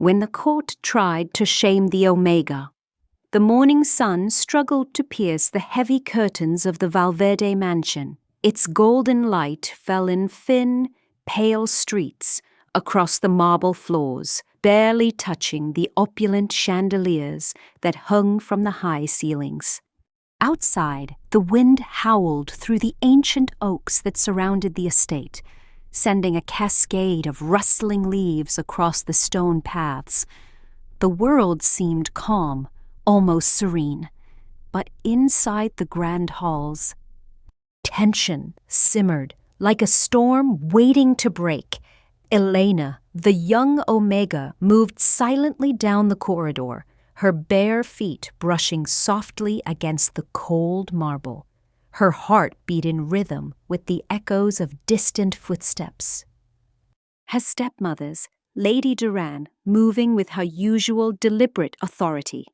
when the court tried to shame the Omega. The morning sun struggled to pierce the heavy curtains of the Valverde mansion. Its golden light fell in thin, pale streaks across the marble floors, barely touching the opulent chandeliers that hung from the high ceilings. Outside, the wind howled through the ancient oaks that surrounded the estate, sending a cascade of rustling leaves across the stone paths. The world seemed calm, almost serene, but inside the grand halls, tension simmered like a storm waiting to break. Elena, the young Omega, moved silently down the corridor, her bare feet brushing softly against the cold marble. Her heart beat in rhythm with the echoes of distant footsteps. Her stepmother's, Lady Duran, moving with her usual deliberate authority.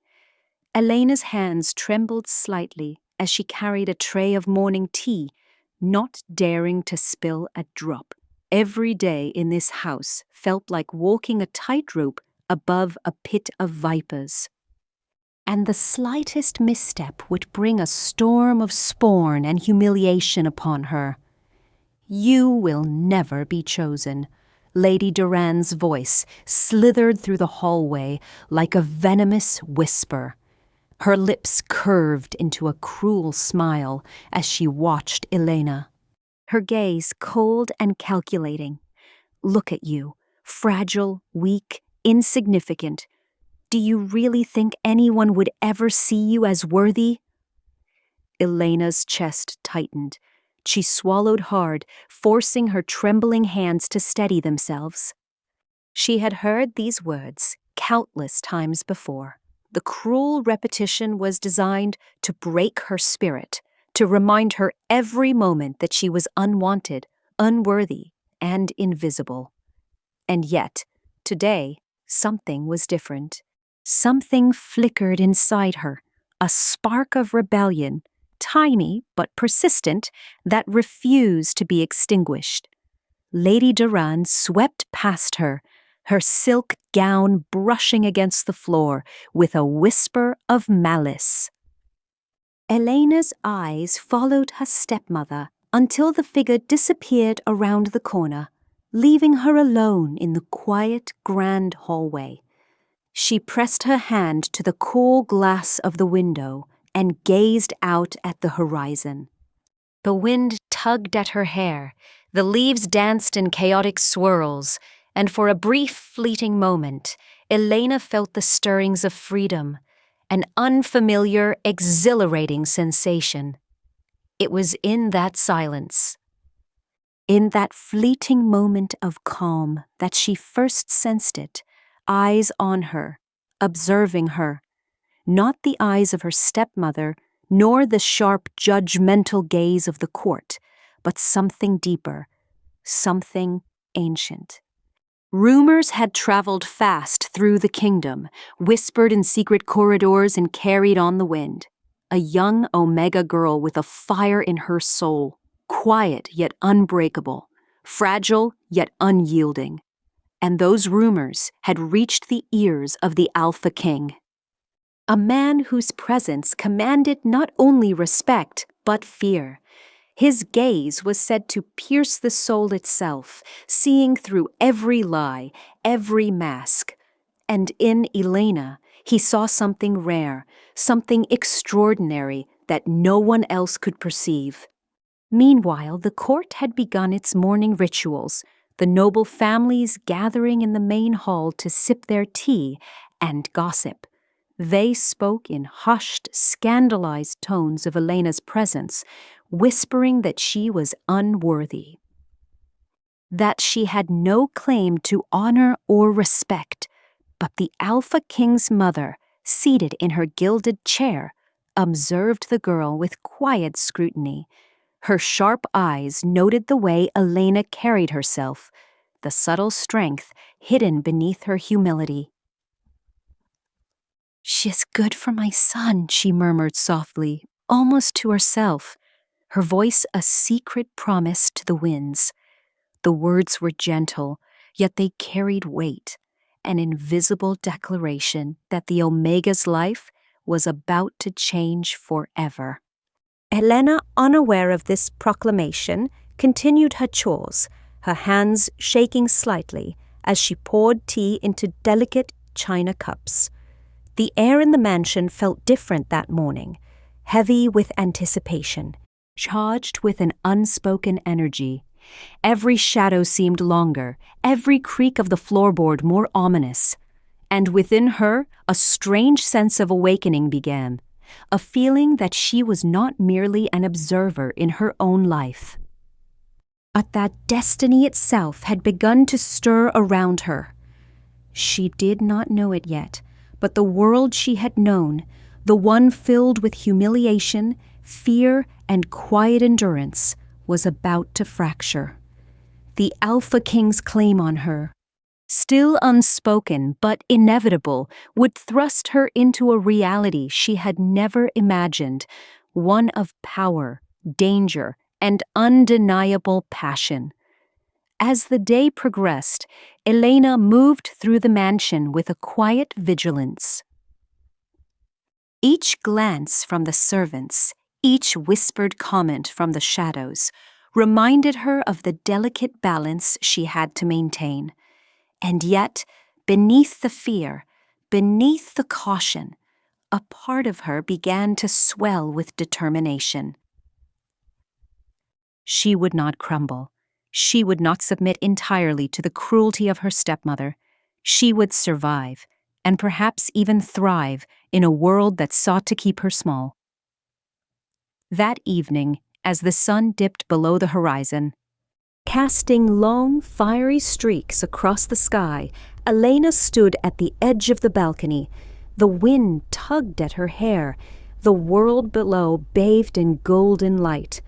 Elena's hands trembled slightly as she carried a tray of morning tea, not daring to spill a drop. Every day in this house felt like walking a tightrope above a pit of vipers. And the slightest misstep would bring a storm of scorn and humiliation upon her. "You will never be chosen." Lady Duran's voice slithered through the hallway like a venomous whisper. Her lips curved into a cruel smile as she watched Elena, her gaze cold and calculating. "Look at you, fragile, weak, insignificant. Do you really think anyone would ever see you as worthy?" Elena's chest tightened. She swallowed hard, forcing her trembling hands to steady themselves. She had heard these words countless times before. The cruel repetition was designed to break her spirit, to remind her every moment that she was unwanted, unworthy, and invisible. And yet, today, something was different. Something flickered inside her, a spark of rebellion, tiny but persistent, that refused to be extinguished. Lady Duran swept past her, her silk gown brushing against the floor with a whisper of malice. Elena's eyes followed her stepmother until the figure disappeared around the corner, leaving her alone in the quiet, grand hallway. She pressed her hand to the cool glass of the window and gazed out at the horizon. The wind tugged at her hair, the leaves danced in chaotic swirls, and for a brief, fleeting moment, Elena felt the stirrings of freedom, an unfamiliar, exhilarating sensation. It was in that silence, in that fleeting moment of calm, that she first sensed it, eyes on her, observing her, not the eyes of her stepmother, nor the sharp, judgmental gaze of the court, but something deeper, something ancient. Rumors had traveled fast through the kingdom, whispered in secret corridors and carried on the wind. A young Omega girl with a fire in her soul, quiet yet unbreakable, fragile yet unyielding. And those rumors had reached the ears of the Alpha King. A man whose presence commanded not only respect, but fear. His gaze was said to pierce the soul itself, seeing through every lie, every mask. And in Elena, he saw something rare, something extraordinary that no one else could perceive. Meanwhile, the court had begun its morning rituals, the noble families gathering in the main hall to sip their tea and gossip. They spoke in hushed, scandalized tones of Elena's presence, whispering that she was unworthy, that she had no claim to honor or respect. But the Alpha King's mother, seated in her gilded chair, observed the girl with quiet scrutiny. Her sharp eyes noted the way Elena carried herself, the subtle strength hidden beneath her humility. "She is good for my son," she murmured softly, almost to herself, her voice a secret promise to the winds. The words were gentle, yet they carried weight. an invisible declaration that the Omega's life was about to change forever. Elena, unaware of this proclamation, continued her chores, her hands shaking slightly as she poured tea into delicate china cups. The air in the mansion felt different that morning, heavy with anticipation, charged with an unspoken energy. Every shadow seemed longer, every creak of the floorboard more ominous. And within her, a strange sense of awakening began, a feeling that she was not merely an observer in her own life, but that destiny itself had begun to stir around her. She did not know it yet, but the world she had known, the one filled with humiliation, fear, and quiet endurance, was about to fracture. The Alpha King's claim on her, still unspoken but inevitable, would thrust her into a reality she had never imagined, one of power, danger, and undeniable passion. As the day progressed, Elena moved through the mansion with a quiet vigilance. Each glance from the servants, each whispered comment from the shadows, reminded her of the delicate balance she had to maintain. And yet, beneath the fear, beneath the caution, a part of her began to swell with determination. She would not crumble. She would not submit entirely to the cruelty of her stepmother. She would survive, and perhaps even thrive, in a world that sought to keep her small. That evening, as the sun dipped below the horizon, casting long, fiery streaks across the sky, Elena stood at the edge of the balcony. The wind tugged at her hair. The world below bathed in golden light.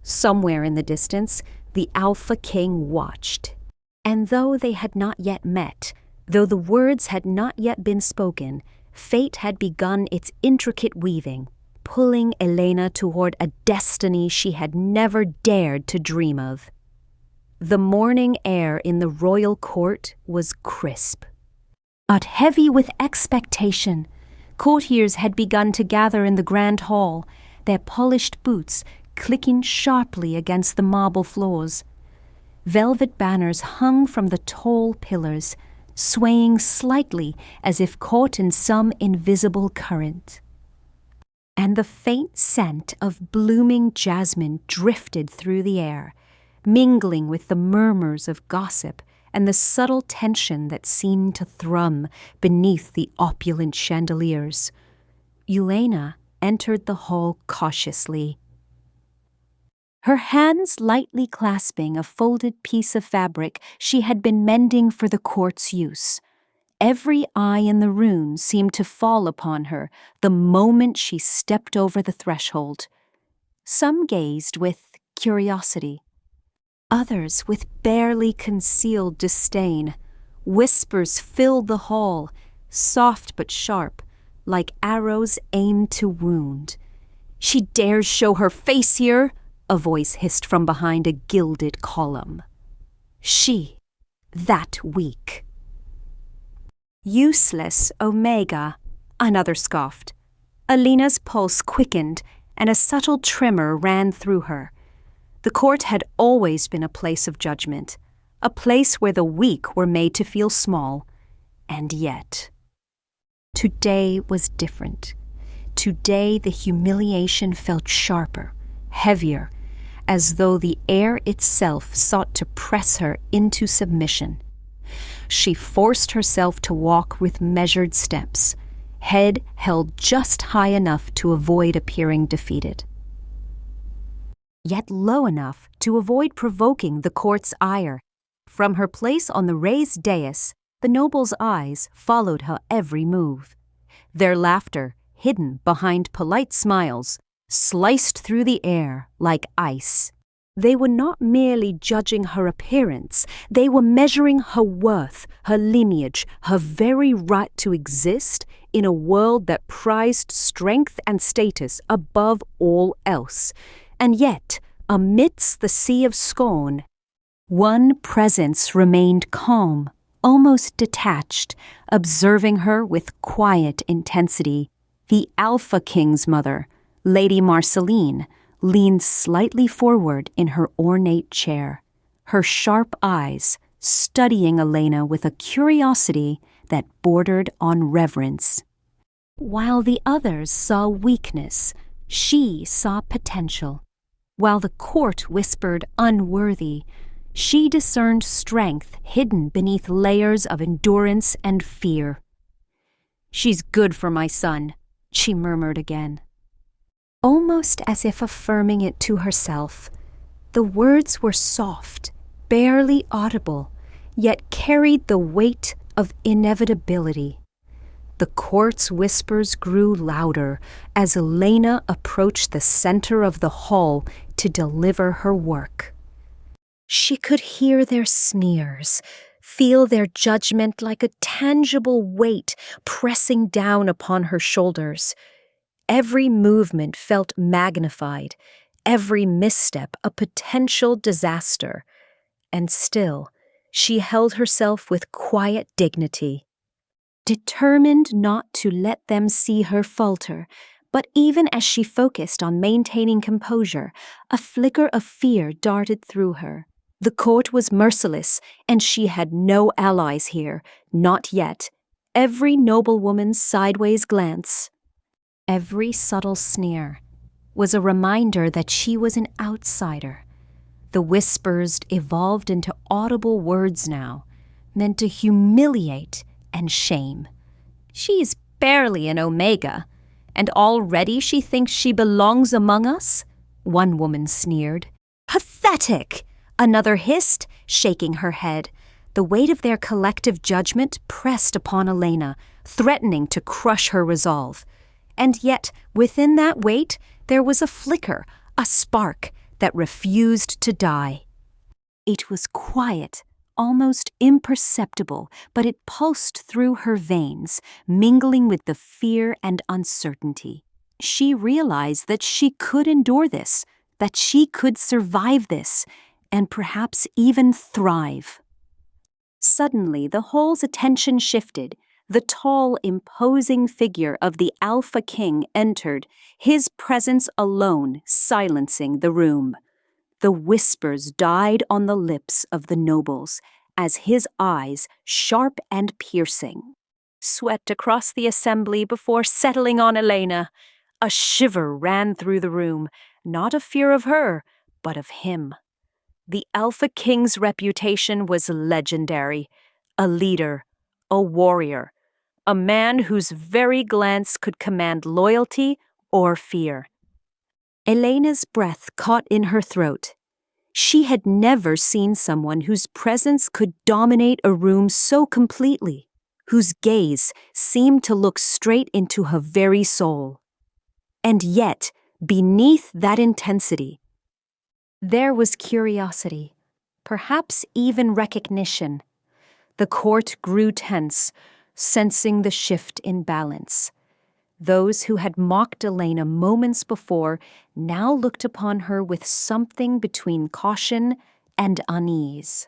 Somewhere in the distance, the Alpha King watched. And though they had not yet met, though the words had not yet been spoken, fate had begun its intricate weaving, pulling Elena toward a destiny she had never dared to dream of. The morning air in the royal court was crisp, but heavy with expectation. Courtiers had begun to gather in the grand hall, their polished boots clicking sharply against the marble floors. Velvet banners hung from the tall pillars, swaying slightly as if caught in some invisible current. And the faint scent of blooming jasmine drifted through the air, mingling with the murmurs of gossip and the subtle tension that seemed to thrum beneath the opulent chandeliers. Elena entered the hall cautiously, her hands lightly clasping a folded piece of fabric she had been mending for the court's use. Every eye in the room seemed to fall upon her the moment she stepped over the threshold. Some gazed with curiosity, others with barely concealed disdain. Whispers filled the hall, soft but sharp, like arrows aimed to wound. "She dares show her face here," a voice hissed from behind a gilded column. "She, that weak." "Useless Omega," another scoffed. Elena's pulse quickened, and a subtle tremor ran through her. The court had always been a place of judgment, a place where the weak were made to feel small. And yet, today was different. Today the humiliation felt sharper, heavier, as though the air itself sought to press her into submission. She forced herself to walk with measured steps, head held just high enough to avoid appearing defeated, yet low enough to avoid provoking the court's ire. From her place on the raised dais, the nobles' eyes followed her every move. Their laughter, hidden behind polite smiles, sliced through the air like ice. They were not merely judging her appearance, they were measuring her worth, her lineage, her very right to exist in a world that prized strength and status above all else. And yet, amidst the sea of scorn, one presence remained calm, almost detached, observing her with quiet intensity. The Alpha King's mother, Lady Marceline, leaned slightly forward in her ornate chair, her sharp eyes studying Elena with a curiosity that bordered on reverence. While the others saw weakness, she saw potential. While the court whispered unworthy, she discerned strength hidden beneath layers of endurance and fear. "She's good for my son," she murmured again. Almost as if affirming it to herself, the words were soft, barely audible, yet carried the weight of inevitability. The court's whispers grew louder as Elena approached the center of the hall to deliver her work. She could hear their sneers, feel their judgment like a tangible weight pressing down upon her shoulders. Every movement felt magnified, every misstep a potential disaster. And still, she held herself with quiet dignity, determined not to let them see her falter. But even as she focused on maintaining composure, a flicker of fear darted through her. The court was merciless, and she had no allies here, not yet. Every noblewoman's sideways glance, every subtle sneer, was a reminder that she was an outsider. The whispers evolved into audible words now, meant to humiliate and shame. "She's barely an Omega, and already she thinks she belongs among us?" one woman sneered. "Pathetic!" another hissed, shaking her head. The weight of their collective judgment pressed upon Elena, threatening to crush her resolve. And yet, within that weight, there was a flicker, a spark that refused to die. It was quiet, almost imperceptible, but it pulsed through her veins, mingling with the fear and uncertainty. She realized that she could endure this, that she could survive this, and perhaps even thrive. Suddenly, the hall's attention shifted. The tall, imposing figure of the Alpha King entered, his presence alone silencing the room. The whispers died on the lips of the nobles as his eyes, sharp and piercing, swept across the assembly before settling on Elena. A shiver ran through the room, not of fear of her, but of him. The Alpha King's reputation was legendary. A leader, a warrior, a man whose very glance could command loyalty or fear. Elena's breath caught in her throat. She had never seen someone whose presence could dominate a room so completely, whose gaze seemed to look straight into her very soul. And yet, beneath that intensity, there was curiosity, perhaps even recognition. The court grew tense, sensing the shift in balance. Those who had mocked Elena moments before now looked upon her with something between caution and unease.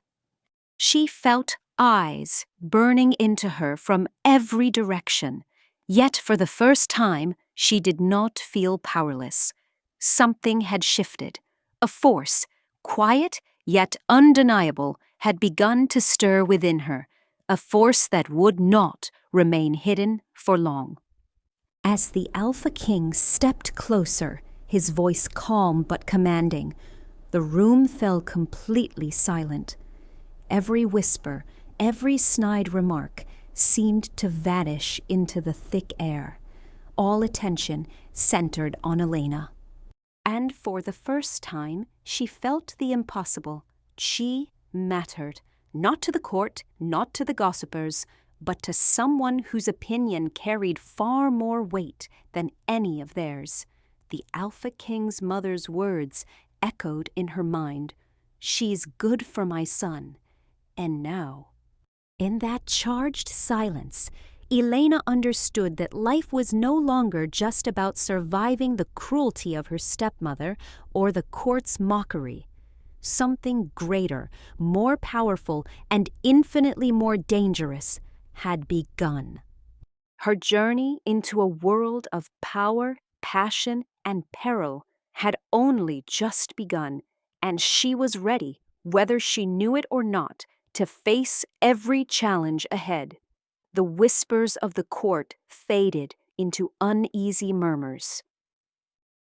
She felt eyes burning into her from every direction, yet for the first time she did not feel powerless. Something had shifted. A force, quiet yet undeniable, had begun to stir within her, a force that would not remain hidden for long. As the Alpha King stepped closer, his voice calm but commanding, the room fell completely silent. Every whisper, every snide remark seemed to vanish into the thick air. All attention centered on Elena. And for the first time, she felt the impossible. She mattered, not to the court, not to the gossipers, but to someone whose opinion carried far more weight than any of theirs. The Alpha King's mother's words echoed in her mind. "She's good for my son." And now, in that charged silence, Elena understood that life was no longer just about surviving the cruelty of her stepmother or the court's mockery. something greater, more powerful, and infinitely more dangerous had begun. Her journey into a world of power, passion, and peril had only just begun, and she was ready, whether she knew it or not, to face every challenge ahead. The whispers of the court faded into uneasy murmurs.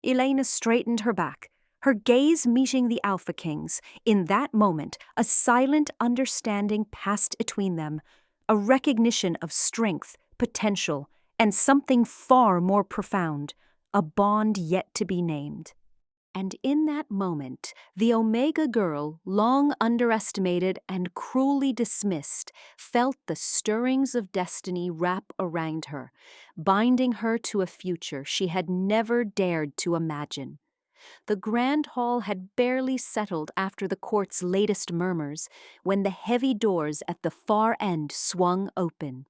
Elena straightened her back, her gaze meeting the Alpha King's. In that moment, a silent understanding passed between them, a recognition of strength, potential, and something far more profound, a bond yet to be named. And in that moment, the Omega girl, long underestimated and cruelly dismissed, felt the stirrings of destiny wrap around her, binding her to a future she had never dared to imagine. The grand hall had barely settled after the court's latest murmurs when the heavy doors at the far end swung open,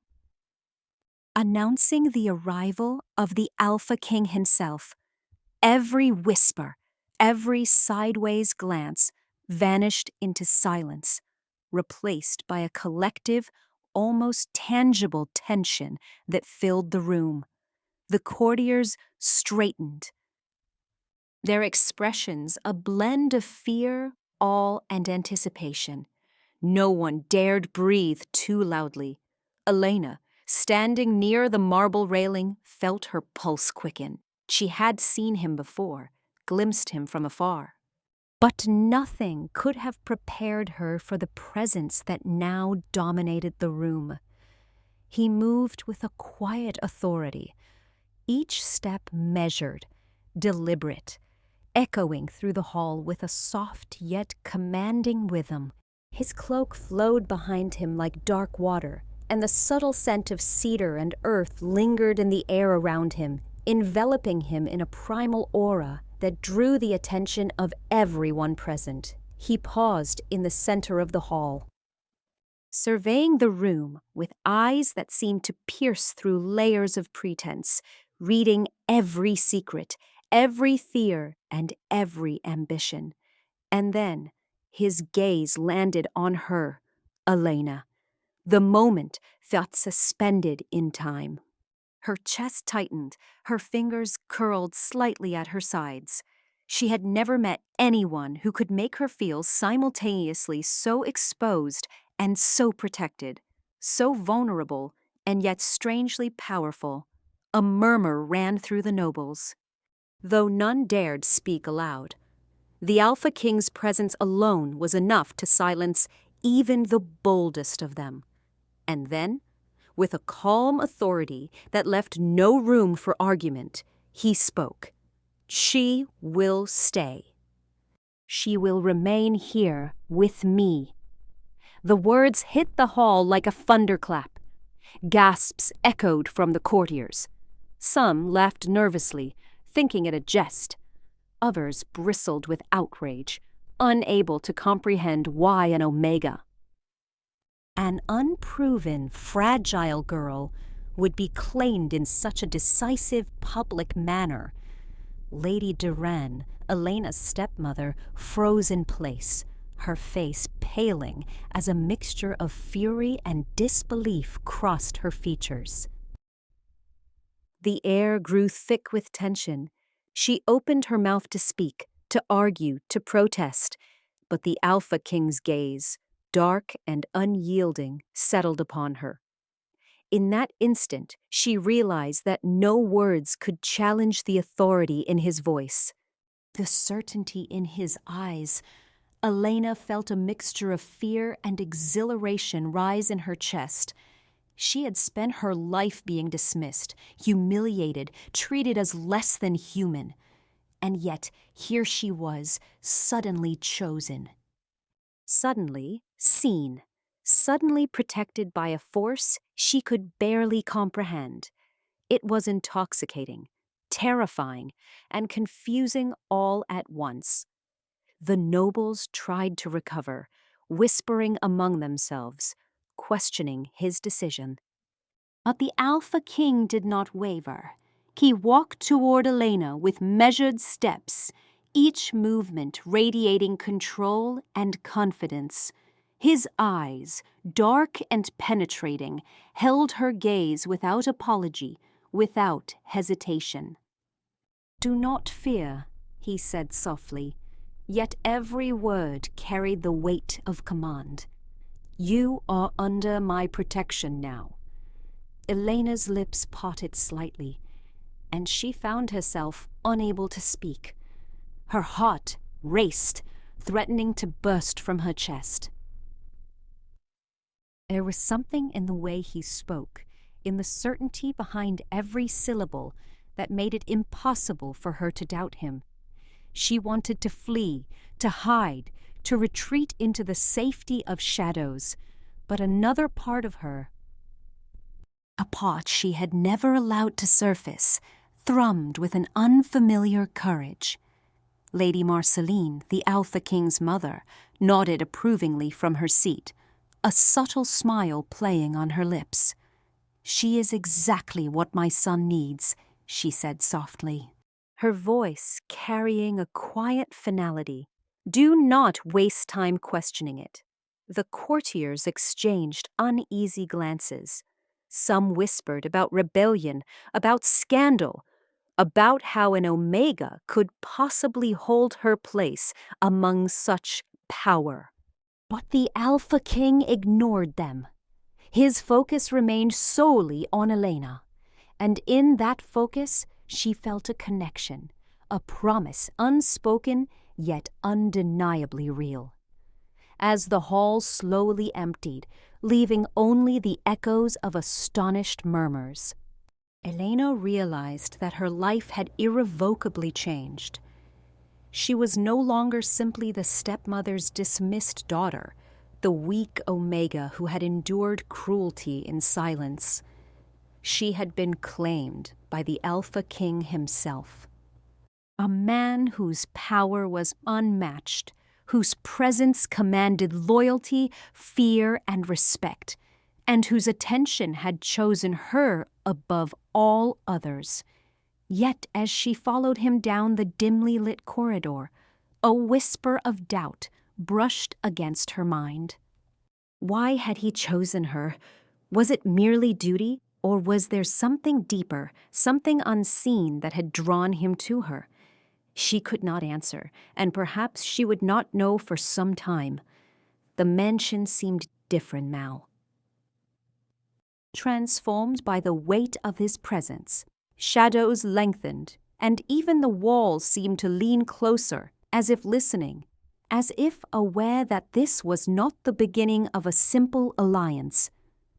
announcing the arrival of the Alpha King himself. Every whisper, every sideways glance vanished into silence, replaced by a collective, almost tangible tension that filled the room. The courtiers straightened, their expressions a blend of fear, awe, and anticipation. No one dared breathe too loudly. Elena, standing near the marble railing, felt her pulse quicken. She had seen him before, glimpsed him from afar. But nothing could have prepared her for the presence that now dominated the room. He moved with a quiet authority, each step measured, deliberate, echoing through the hall with a soft yet commanding rhythm. His cloak flowed behind him like dark water, and the subtle scent of cedar and earth lingered in the air around him, enveloping him in a primal aura that drew the attention of everyone present. He paused in the center of the hall, surveying the room with eyes that seemed to pierce through layers of pretense, reading every secret, every fear, and every ambition. And then his gaze landed on her, Elena. The moment felt suspended in time. Her chest tightened, her fingers curled slightly at her sides. She had never met anyone who could make her feel simultaneously so exposed and so protected, so vulnerable and yet strangely powerful. A murmur ran through the nobles, though none dared speak aloud. The Alpha King's presence alone was enough to silence even the boldest of them. And then, with a calm authority that left no room for argument, he spoke. She will stay. She will remain here with me. The words hit the hall like a thunderclap. Gasps echoed from the courtiers. Some laughed nervously, thinking it a jest. Others bristled with outrage, unable to comprehend why an Omega, an unproven, fragile girl, would be claimed in such a decisive public manner. Lady Duran, Elena's stepmother, froze in place, her face paling as a mixture of fury and disbelief crossed her features. The air grew thick with tension. She opened her mouth to speak, to argue, to protest, but the Alpha King's gaze, dark and unyielding, settled upon her. In that instant, she realized that no words could challenge the authority in his voice, the certainty in his eyes. Elena felt a mixture of fear and exhilaration rise in her chest. She had spent her life being dismissed, humiliated, treated as less than human. And yet, here she was, suddenly chosen. Suddenly seen. Suddenly protected by a force she could barely comprehend. It was intoxicating, terrifying, and confusing all at once. The nobles tried to recover, whispering among themselves, questioning his decision. But the Alpha King did not waver. He walked toward Elena with measured steps, each movement radiating control and confidence. His eyes, dark and penetrating, held her gaze without apology, without hesitation. "Do not fear," he said softly, yet every word carried the weight of command. "You are under my protection now." Elena's lips parted slightly, and she found herself unable to speak. Her heart raced, threatening to burst from her chest. There was something in the way he spoke, in the certainty behind every syllable, that made it impossible for her to doubt him. She wanted to flee, to hide, to retreat into the safety of shadows, but another part of her, a part she had never allowed to surface, thrummed with an unfamiliar courage. Lady Marceline, the Alpha King's mother, nodded approvingly from her seat, a subtle smile playing on her lips. "She is exactly what my son needs," she said softly, her voice carrying a quiet finality. "Do not waste time questioning it." The courtiers exchanged uneasy glances. Some whispered about rebellion, about scandal, about how an Omega could possibly hold her place among such power. But the Alpha King ignored them. His focus remained solely on Elena, and in that focus she felt a connection, a promise unspoken yet undeniably real. As the hall slowly emptied, leaving only the echoes of astonished murmurs, Elena realized that her life had irrevocably changed. She was no longer simply the stepmother's dismissed daughter, the weak Omega who had endured cruelty in silence. She had been claimed by the Alpha King himself. A man whose power was unmatched, whose presence commanded loyalty, fear, and respect, and whose attention had chosen her above all others. Yet as she followed him down the dimly lit corridor, a whisper of doubt brushed against her mind. Why had he chosen her? Was it merely duty, or was there something deeper, something unseen that had drawn him to her? She could not answer, and perhaps she would not know for some time. The mansion seemed different now, transformed by the weight of his presence. Shadows lengthened, and even the walls seemed to lean closer, as if listening, as if aware that this was not the beginning of a simple alliance,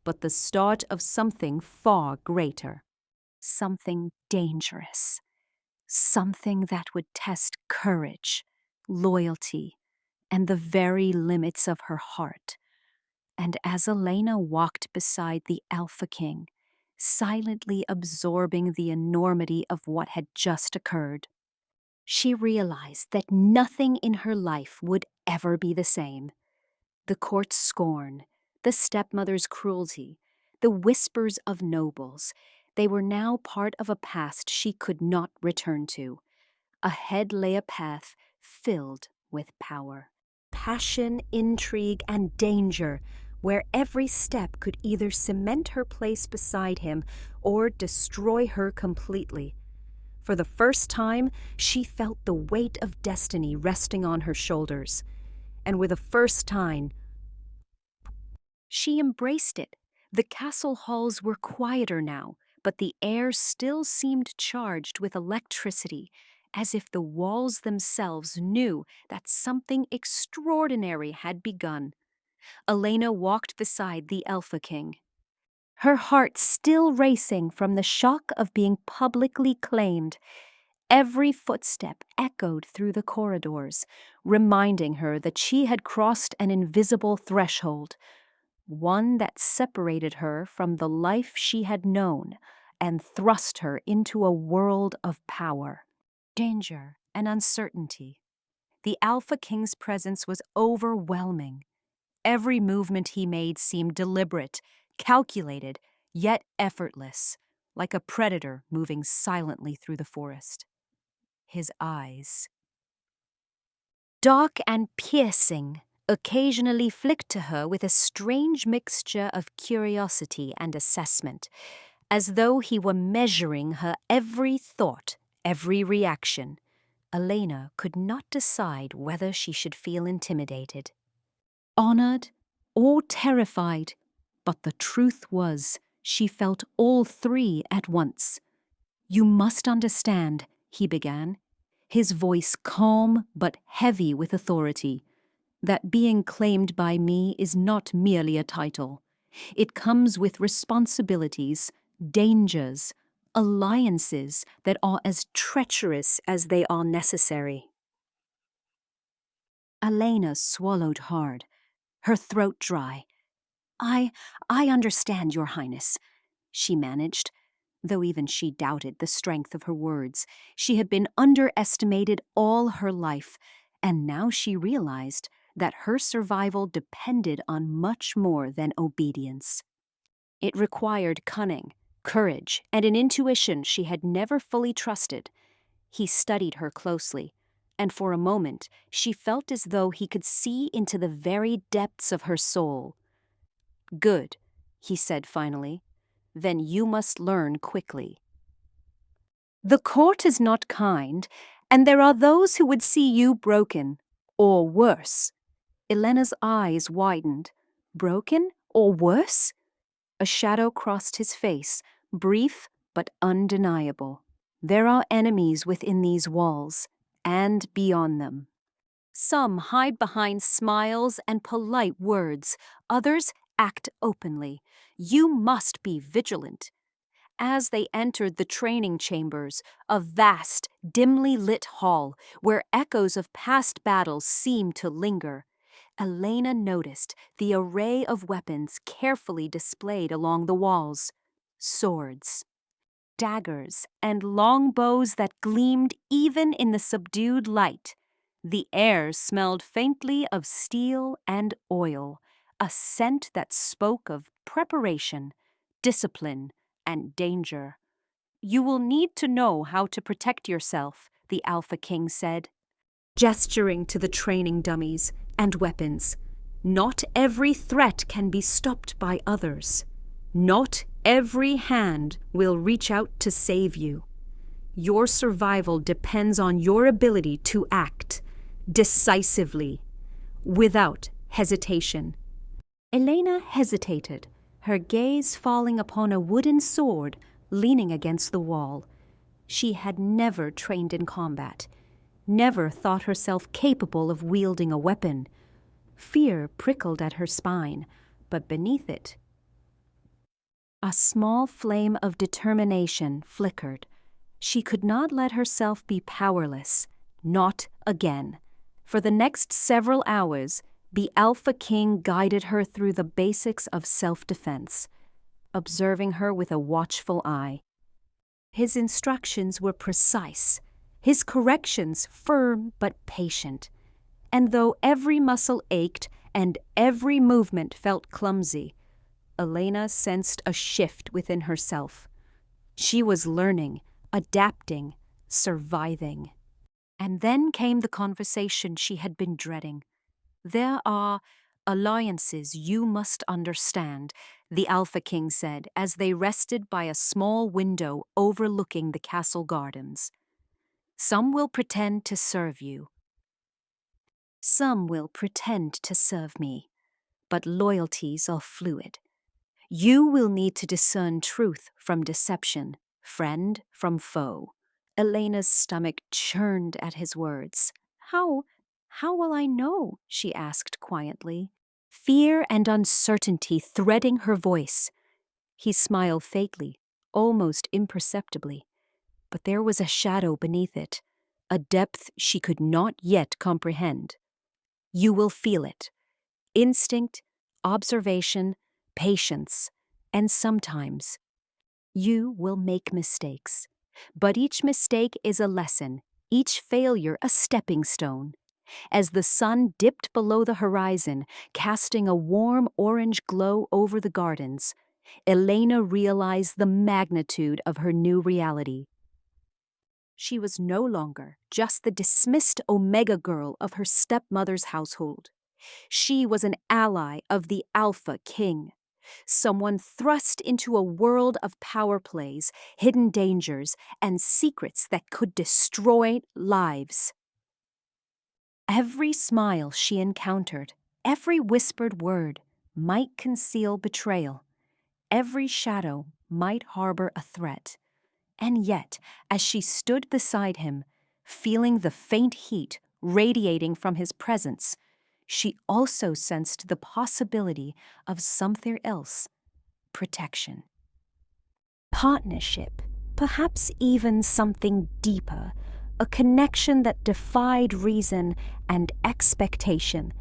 but the start of something far greater, something dangerous, something that would test courage, loyalty, and the very limits of her heart. And as Elena walked beside the Alpha King, silently absorbing the enormity of what had just occurred, she realized that nothing in her life would ever be the same. The court's scorn, the stepmother's cruelty, the whispers of nobles, they were now part of a past she could not return to. Ahead lay a path filled with power, passion, intrigue, and danger, where every step could either cement her place beside him or destroy her completely. For the first time, she felt the weight of destiny resting on her shoulders, and with the first time, she embraced it. The castle halls were quieter now, but the air still seemed charged with electricity, as if the walls themselves knew that something extraordinary had begun. Elena walked beside the Alpha King, her heart still racing from the shock of being publicly claimed. Every footstep echoed through the corridors, reminding her that she had crossed an invisible threshold, one that separated her from the life she had known and thrust her into a world of power, danger, and uncertainty. The Alpha King's presence was overwhelming. Every movement he made seemed deliberate, calculated, yet effortless, like a predator moving silently through the forest. His eyes, dark and piercing, occasionally flicked to her with a strange mixture of curiosity and assessment, as though he were measuring her every thought, every reaction. Elena could not decide whether she should feel intimidated, honored, or terrified, but the truth was she felt all three at once. "You must understand," he began, his voice calm but heavy with authority, "that being claimed by me is not merely a title. It comes with responsibilities, dangers, alliances that are as treacherous as they are necessary." Elena swallowed hard, her throat dry. I understand, Your Highness," she managed, though even she doubted the strength of her words. She had been underestimated all her life, and now she realized that her survival depended on much more than obedience. It required cunning, courage, and an intuition she had never fully trusted. He studied her closely, and for a moment she felt as though he could see into the very depths of her soul. "Good," he said finally. "Then you must learn quickly. The court is not kind, and there are those who would see you broken, or worse." Elena's eyes widened. Broken or worse? A shadow crossed his face, brief but undeniable. "There are enemies within these walls, and beyond them. Some hide behind smiles and polite words, others act openly. You must be vigilant." As they entered the training chambers, a vast, dimly lit hall where echoes of past battles seemed to linger, Elena noticed the array of weapons carefully displayed along the walls. Swords, daggers, and long bows that gleamed even in the subdued light. The air smelled faintly of steel and oil, a scent that spoke of preparation, discipline, and danger. "You will need to know how to protect yourself," the Alpha King said, gesturing to the training dummies and weapons. "Not every threat can be stopped by others. Not every hand will reach out to save you. Your survival depends on your ability to act decisively, without hesitation." Elena hesitated, her gaze falling upon a wooden sword leaning against the wall. She had never trained in combat, never thought herself capable of wielding a weapon. Fear prickled at her spine, but beneath it, a small flame of determination flickered. She could not let herself be powerless, not again. For the next several hours, the Alpha King guided her through the basics of self-defense, observing her with a watchful eye. His instructions were precise, his corrections firm but patient. And though every muscle ached and every movement felt clumsy, Elena sensed a shift within herself. She was learning, adapting, surviving. And then came the conversation she had been dreading. "There are alliances you must understand," the Alpha King said as they rested by a small window overlooking the castle gardens. "Some will pretend to serve you. Some will pretend to serve me, but loyalties are fluid. You will need to discern truth from deception, friend from foe." Elena's stomach churned at his words. How will I know?" she asked quietly, fear and uncertainty threading her voice. He smiled faintly, almost imperceptibly, but there was a shadow beneath it, a depth she could not yet comprehend. "You will feel it. Instinct, observation, patience, and sometimes you will make mistakes. But each mistake is a lesson, each failure a stepping stone." As the sun dipped below the horizon, casting a warm orange glow over the gardens, Elena realized the magnitude of her new reality. She was no longer just the dismissed Omega girl of her stepmother's household. She was an ally of the Alpha King, someone thrust into a world of power plays, hidden dangers, and secrets that could destroy lives. Every smile she encountered, every whispered word, might conceal betrayal. Every shadow might harbor a threat. And yet, as she stood beside him, feeling the faint heat radiating from his presence, she also sensed the possibility of something else: protection. Partnership, perhaps even something deeper, a connection that defied reason and expectation.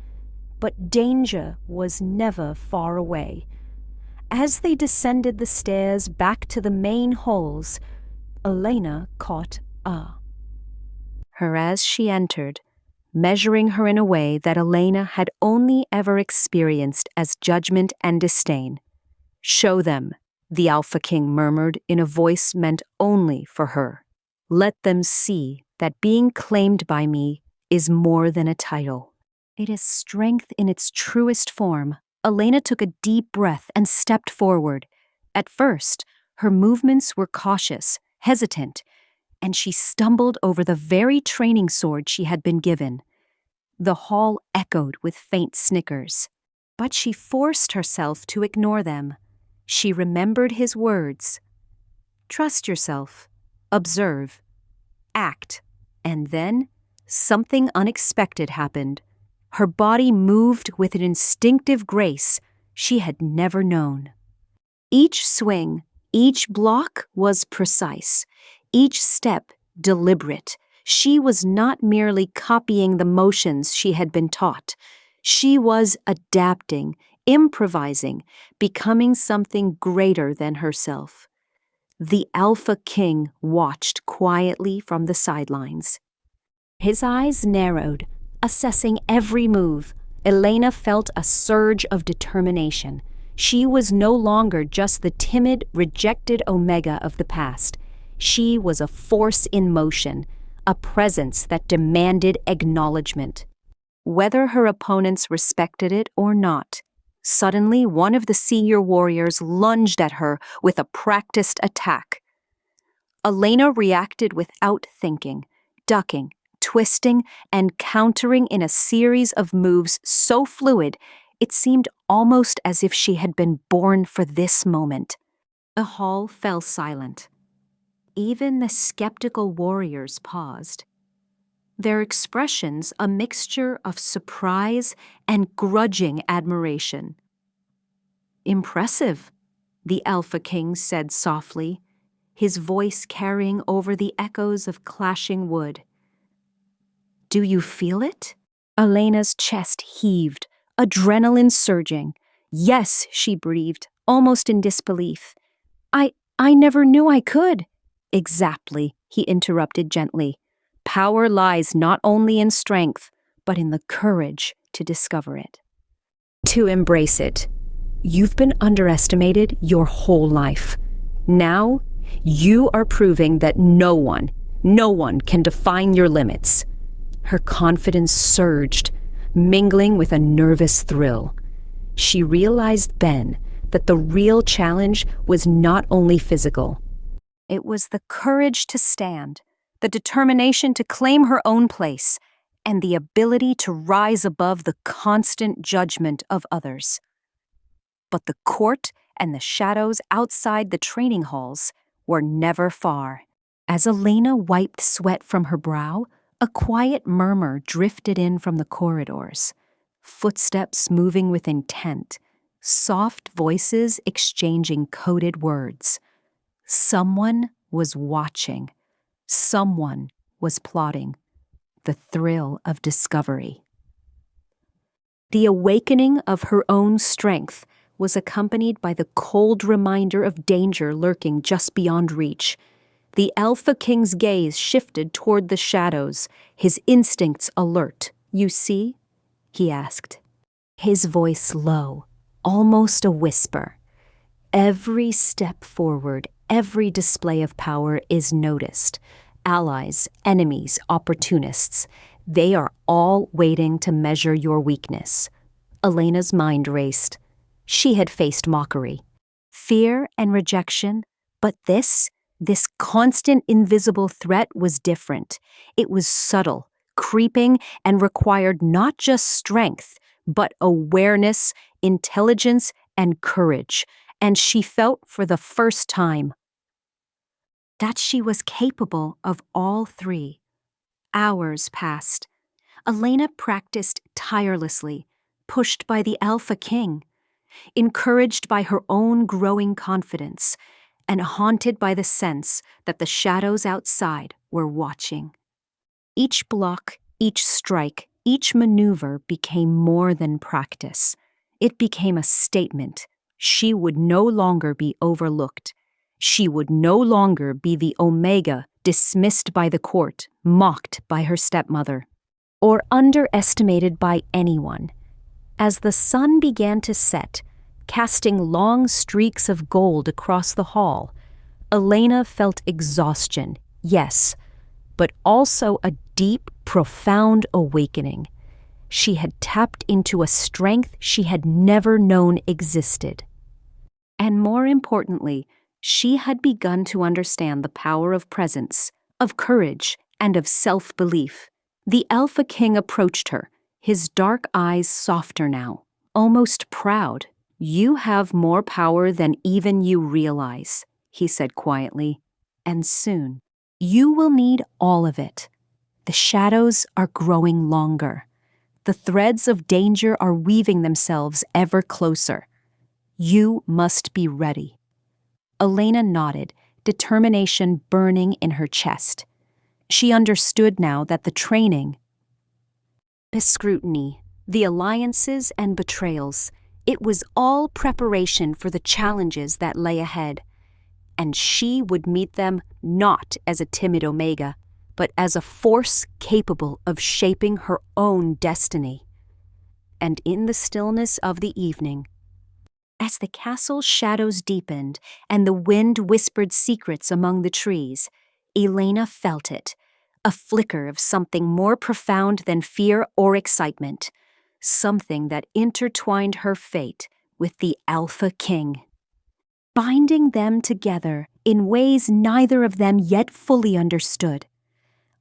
But danger was never far away. As they descended the stairs back to the main halls, Elena caught her as she entered, measuring her in a way that Elena had only ever experienced as judgment and disdain. "Show them," the Alpha King murmured in a voice meant only for her. "Let them see that being claimed by me is more than a title. It is strength in its truest form." Elena took a deep breath and stepped forward. At first, her movements were cautious, hesitant, and she stumbled over the very training sword she had been given. The hall echoed with faint snickers, but she forced herself to ignore them. She remembered his words: "Trust yourself, observe, act." And then something unexpected happened. Her body moved with an instinctive grace she had never known. Each swing, each block was precise, each step deliberate. She was not merely copying the motions she had been taught. She was adapting, improvising, becoming something greater than herself. The Alpha King watched quietly from the sidelines. His eyes narrowed, assessing every move. Elena felt a surge of determination. She was no longer just the timid, rejected Omega of the past. She was a force in motion, a presence that demanded acknowledgement. Whether her opponents respected it or not, suddenly one of the senior warriors lunged at her with a practiced attack. Elena reacted without thinking, ducking, twisting, and countering in a series of moves so fluid it seemed almost as if she had been born for this moment. The hall fell silent. Even the skeptical warriors paused, their expressions a mixture of surprise and grudging admiration. "Impressive," the Alpha King said softly, his voice carrying over the echoes of clashing wood. "Do you feel it?" Elena's chest heaved, adrenaline surging. "Yes," she breathed, almost in disbelief. I never knew I could." "Exactly," he interrupted gently. "Power lies not only in strength, but in the courage to discover it, to embrace it. You've been underestimated your whole life. Now, you are proving that no one can define your limits." Her confidence surged, mingling with a nervous thrill. She realized then that the real challenge was not only physical. It was the courage to stand, the determination to claim her own place, and the ability to rise above the constant judgment of others. But the court and the shadows outside the training halls were never far. As Elena wiped sweat from her brow, a quiet murmur drifted in from the corridors, footsteps moving with intent, soft voices exchanging coded words. Someone was watching. Someone was plotting. The thrill of discovery. The awakening of her own strength was accompanied by the cold reminder of danger lurking just beyond reach. The Alpha King's gaze shifted toward the shadows, his instincts alert. "You see?" he asked, his voice low, almost a whisper. "Every step forward, every display of power is noticed, Allies, enemies, opportunists. They are all waiting to measure your weakness. Elena's mind raced. She had faced mockery, fear and rejection, but this constant invisible threat was different. It was subtle, creeping, and required not just strength, but awareness, intelligence, and courage. And she felt for the first time that she was capable of all three. Hours passed. Elena practiced tirelessly, pushed by the Alpha King, encouraged by her own growing confidence, and haunted by the sense that the shadows outside were watching. Each block, each strike, each maneuver became more than practice. It became a statement. She would no longer be overlooked. She would no longer be the Omega dismissed by the court, mocked by her stepmother, or underestimated by anyone. As the sun began to set, casting long streaks of gold across the hall, Elena felt exhaustion, yes, but also a deep, profound awakening. She had tapped into a strength she had never known existed. And more importantly, she had begun to understand the power of presence, of courage, and of self-belief. The Alpha King approached her, his dark eyes softer now, almost proud. "You have more power than even you realize," he said quietly, "and soon you will need all of it. The shadows are growing longer. The threads of danger are weaving themselves ever closer. You must be ready." Elena nodded, determination burning in her chest. She understood now that the training, the scrutiny, the alliances and betrayals, it was all preparation for the challenges that lay ahead. And she would meet them not as a timid Omega, but as a force capable of shaping her own destiny. And in the stillness of the evening, as the castle's shadows deepened and the wind whispered secrets among the trees, Elena felt it, a flicker of something more profound than fear or excitement, something that intertwined her fate with the Alpha King, binding them together in ways neither of them yet fully understood.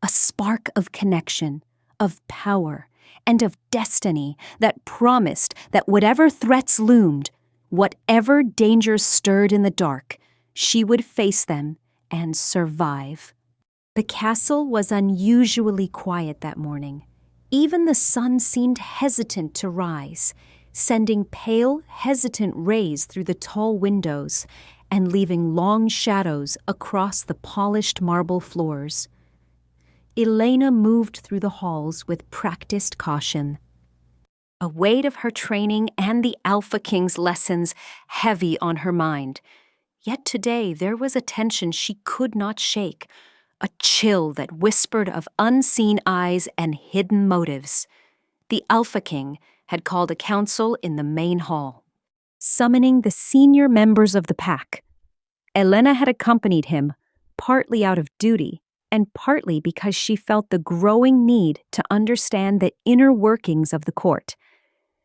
A spark of connection, of power, and of destiny that promised that whatever threats loomed, whatever dangers stirred in the dark, she would face them and survive. The castle was unusually quiet that morning. Even the sun seemed hesitant to rise, sending pale, hesitant rays through the tall windows and leaving long shadows across the polished marble floors. Elena moved through the halls with practiced caution, a weight of her training and the Alpha King's lessons heavy on her mind. Yet today there was a tension she could not shake, a chill that whispered of unseen eyes and hidden motives. The Alpha King had called a council in the main hall, summoning the senior members of the pack. Elena had accompanied him, partly out of duty, and partly because she felt the growing need to understand the inner workings of the court.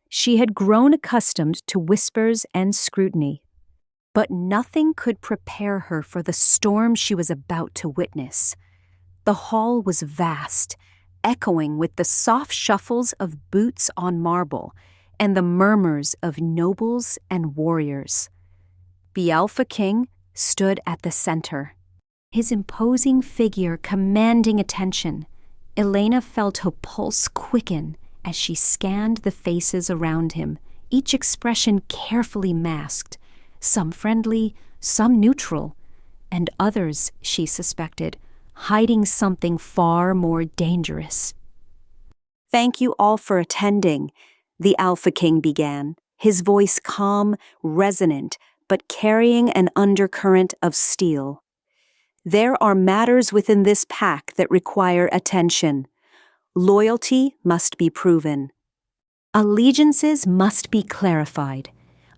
She had grown accustomed to whispers and scrutiny, but nothing could prepare her for the storm she was about to witness. The hall was vast, echoing with the soft shuffles of boots on marble and the murmurs of nobles and warriors. The Alpha King stood at the center, his imposing figure commanding attention. Elena felt her pulse quicken as she scanned the faces around him, each expression carefully masked, some friendly, some neutral, and others, she suspected, hiding something far more dangerous. "Thank you all for attending," the Alpha King began, his voice calm, resonant, but carrying an undercurrent of steel. "There are matters within this pack that require attention. Loyalty must be proven. Allegiances must be clarified."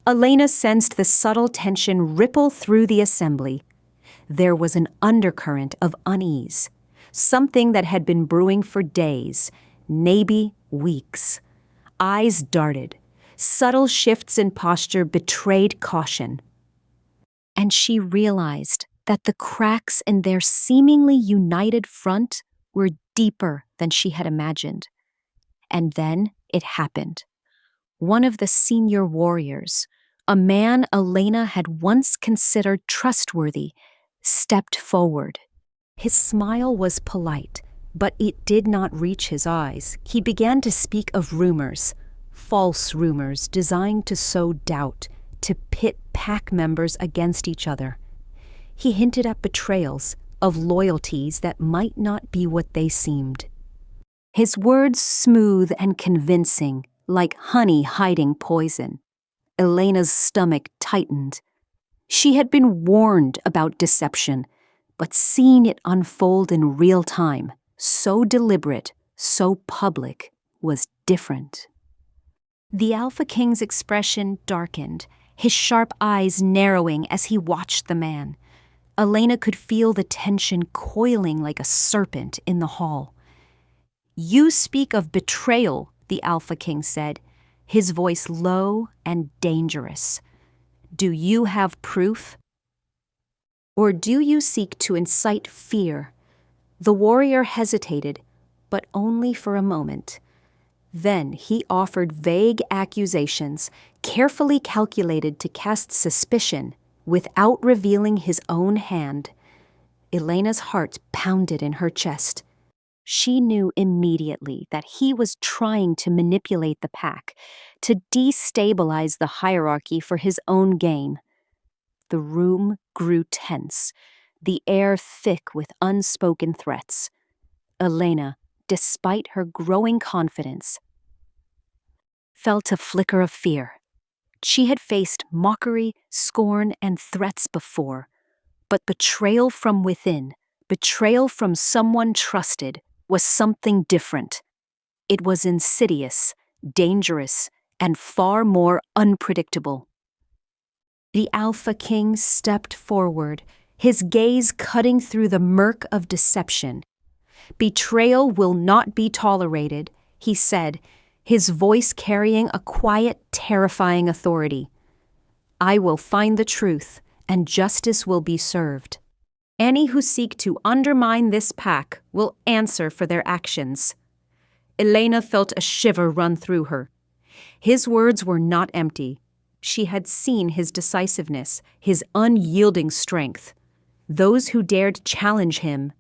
Elena sensed the subtle tension ripple through the assembly. There was an undercurrent of unease, something that had been brewing for days, maybe weeks. Eyes darted. Subtle shifts in posture betrayed caution. And she realized that the cracks in their seemingly united front were deeper than she had imagined. And then it happened. One of the senior warriors, a man Elena had once considered trustworthy, stepped forward. His smile was polite, but it did not reach his eyes. He began to speak of rumors, false rumors designed to sow doubt, to pit pack members against each other. He hinted at betrayals, of loyalties that might not be what they seemed. His words smooth and convincing, like honey hiding poison. Elena's stomach tightened. She had been warned about deception, but seeing it unfold in real time, so deliberate, so public, was different. The Alpha King's expression darkened, his sharp eyes narrowing as he watched the man. Elena could feel the tension coiling like a serpent in the hall. "You speak of betrayal," the Alpha King said, his voice low and dangerous. "Do you have proof? Or do you seek to incite fear?" The warrior hesitated, but only for a moment. Then he offered vague accusations, carefully calculated to cast suspicion, without revealing his own hand. Elena's heart pounded in her chest. She knew immediately that he was trying to manipulate the pack, to destabilize the hierarchy for his own gain. The room grew tense, the air thick with unspoken threats. Elena, despite her growing confidence, felt a flicker of fear. She had faced mockery, scorn, and threats before, but betrayal from within, betrayal from someone trusted, was something different. It was insidious, dangerous, and far more unpredictable. The Alpha King stepped forward, his gaze cutting through the murk of deception. "Betrayal will not be tolerated," he said, his voice carrying a quiet, terrifying authority. "I will find the truth, and justice will be served. Any who seek to undermine this pack will answer for their actions." Elena felt a shiver run through her. His words were not empty. She had seen his decisiveness, his unyielding strength. Those who dared challenge him,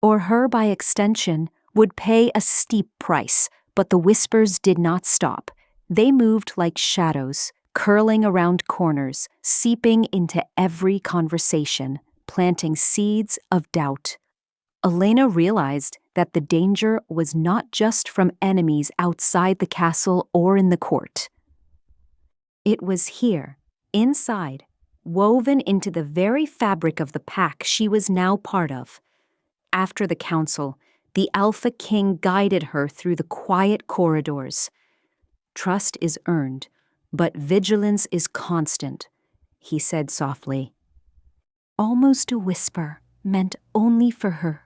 or her by extension, would pay a steep price, but the whispers did not stop. They moved like shadows, curling around corners, seeping into every conversation, planting seeds of doubt. Elena realized that the danger was not just from enemies outside the castle or in the court. It was here, inside, woven into the very fabric of the pack she was now part of. After the council, the Alpha King guided her through the quiet corridors. "Trust is earned, but vigilance is constant," he said softly. Almost a whisper, meant only for her.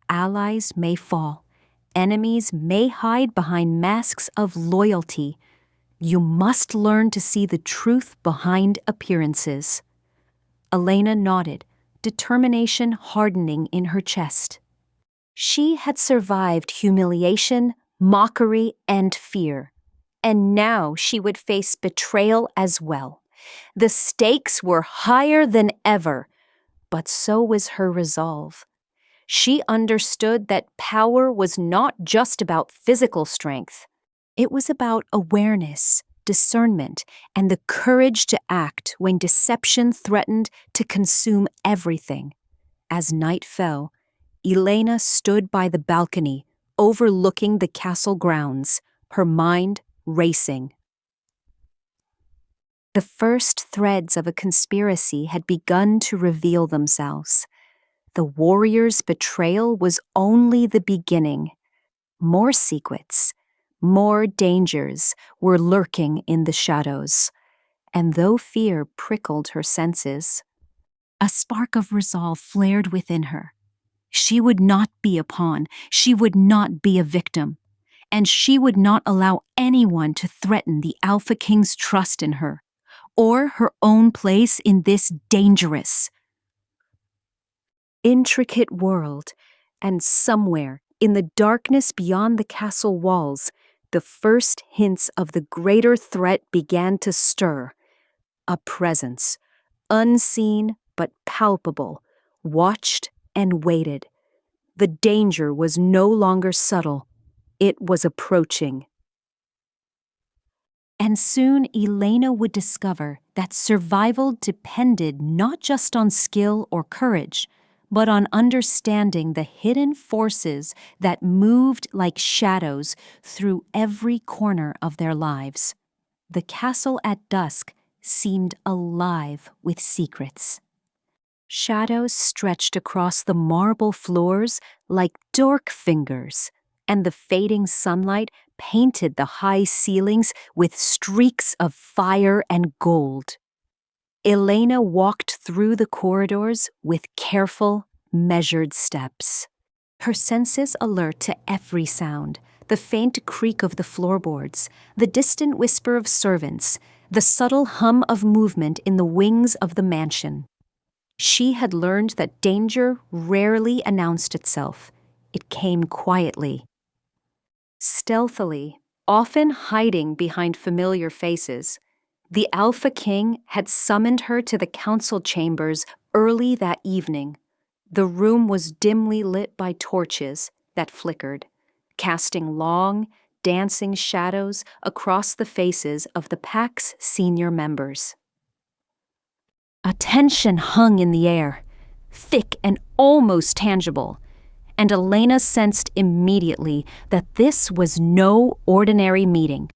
Allies may fall. Enemies may hide behind masks of loyalty. You must learn to see the truth behind appearances. Elena nodded, determination hardening in her chest. She had survived humiliation, mockery, and fear. And now she would face betrayal as well. The stakes were higher than ever, but so was her resolve. She understood that power was not just about physical strength. It was about awareness, discernment, and the courage to act when deception threatened to consume everything. As night fell, Elena stood by the balcony, overlooking the castle grounds, her mind racing. The first threads of a conspiracy had begun to reveal themselves. The warrior's betrayal was only the beginning. More secrets, more dangers were lurking in the shadows. And though fear prickled her senses, a spark of resolve flared within her. She would not be a pawn. She would not be a victim. And she would not allow anyone to threaten the Alpha King's trust in her, or her own place in this dangerous, intricate world. And somewhere, in the darkness beyond the castle walls, the first hints of the greater threat began to stir. A presence, unseen but palpable, watched and waited. The danger was no longer subtle. It was approaching. And soon Elena would discover that survival depended not just on skill or courage, but on understanding the hidden forces that moved like shadows through every corner of their lives. The castle at dusk seemed alive with secrets. Shadows stretched across the marble floors like dark fingers, and the fading sunlight painted the high ceilings with streaks of fire and gold. Elena walked through the corridors with careful, measured steps, her senses alert to every sound, the faint creak of the floorboards, the distant whisper of servants, the subtle hum of movement in the wings of the mansion. She had learned that danger rarely announced itself. It came quietly, stealthily, often hiding behind familiar faces. The Alpha King had summoned her to the council chambers early that evening. The room was dimly lit by torches that flickered, casting long, dancing shadows across the faces of the pack's senior members. A tension hung in the air, thick and almost tangible, and Elena sensed immediately that this was no ordinary meeting.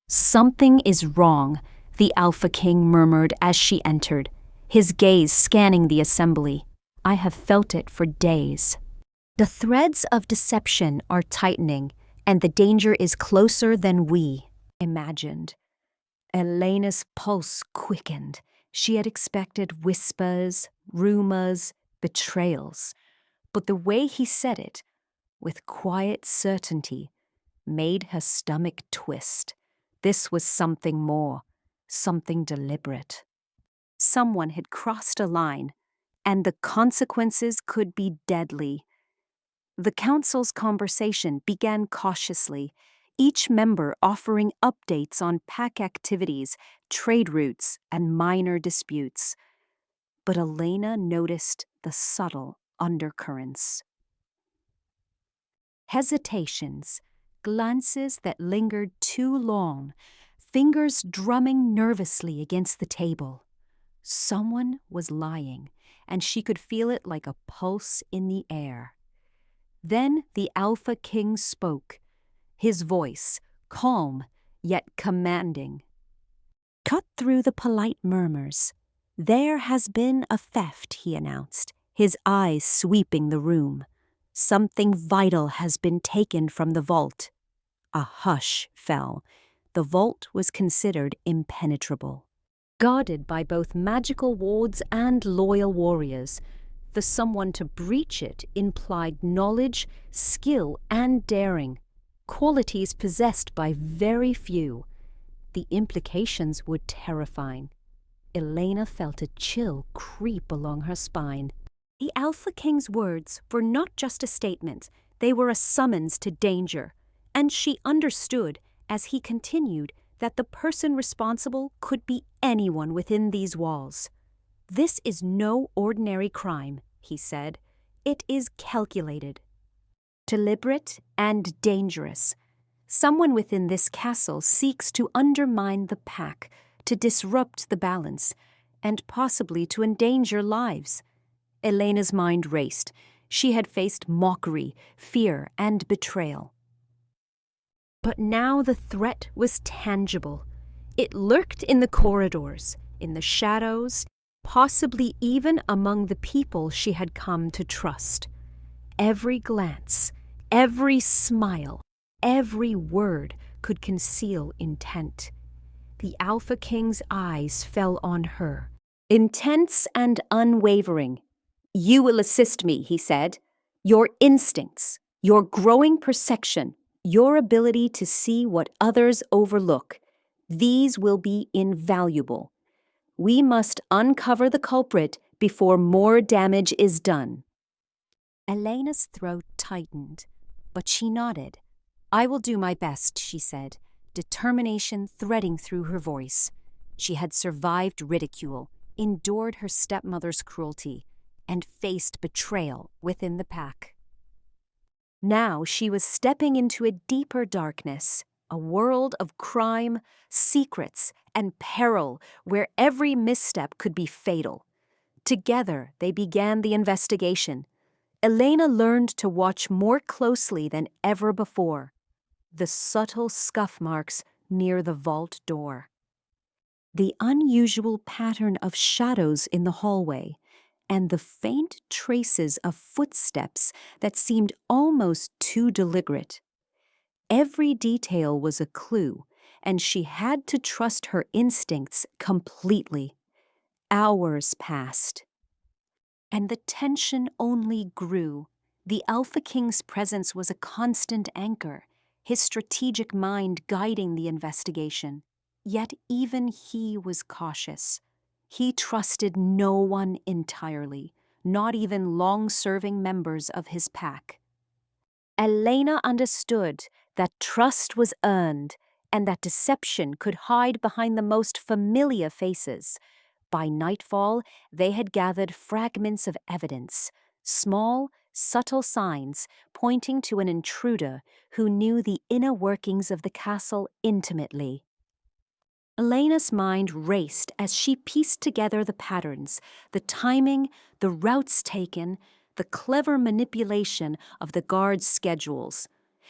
"Something is wrong," the Alpha King murmured as she entered, his gaze scanning the assembly. "I have felt it for days. The threads of deception are tightening, and the danger is closer than we imagined." Elena's pulse quickened. She had expected whispers, rumors, betrayals. But the way he said it, with quiet certainty, made her stomach twist. This was something more, something deliberate. Someone had crossed a line, and the consequences could be deadly. The council's conversation began cautiously, each member offering updates on pack activities, trade routes, and minor disputes. But Elena noticed the subtle undercurrents. Hesitations, glances that lingered too long, fingers drumming nervously against the table. Someone was lying, and she could feel it like a pulse in the air. Then the Alpha King spoke, his voice calm yet commanding. Cut through the polite murmurs. "There has been a theft," he announced, his eyes sweeping the room. "Something vital has been taken from the vault." A hush fell. The vault was considered impenetrable, guarded by both magical wards and loyal warriors. For someone to breach it implied knowledge, skill, and daring, qualities possessed by very few. The implications were terrifying. Elena felt a chill creep along her spine. The Alpha King's words were not just a statement, they were a summons to danger, and she understood, as he continued, that the person responsible could be anyone within these walls. "This is no ordinary crime," he said. "It is calculated, deliberate, and dangerous. Someone within this castle seeks to undermine the pack, to disrupt the balance, and possibly to endanger lives." Elena's mind raced. She had faced mockery, fear, and betrayal. But now the threat was tangible. It lurked in the corridors, in the shadows, possibly even among the people she had come to trust. Every glance, every smile, every word could conceal intent. The Alpha King's eyes fell on her, intense and unwavering. "You will assist me," he said. Your instincts, your growing perception, your ability to see what others overlook, these will be invaluable. We must uncover the culprit before more damage is done." Elena's throat tightened, but she nodded. "I will do my best," she said, determination threading through her voice. She had survived ridicule, endured her stepmother's cruelty, and faced betrayal within the pack. Now she was stepping into a deeper darkness, a world of crime, secrets, and peril where every misstep could be fatal. Together they began the investigation. Elena learned to watch more closely than ever before. The subtle scuff marks near the vault door. The unusual pattern of shadows in the hallway, and the faint traces of footsteps that seemed almost too deliberate. Every detail was a clue, and she had to trust her instincts completely. Hours passed, and the tension only grew. The Alpha King's presence was a constant anchor, his strategic mind guiding the investigation. Yet even he was cautious. He trusted no one entirely, not even long-serving members of his pack. Elena understood that trust was earned and that deception could hide behind the most familiar faces. By nightfall, they had gathered fragments of evidence, small, subtle signs pointing to an intruder who knew the inner workings of the castle intimately. Elena's mind raced as she pieced together the patterns, the timing, the routes taken, the clever manipulation of the guards' schedules.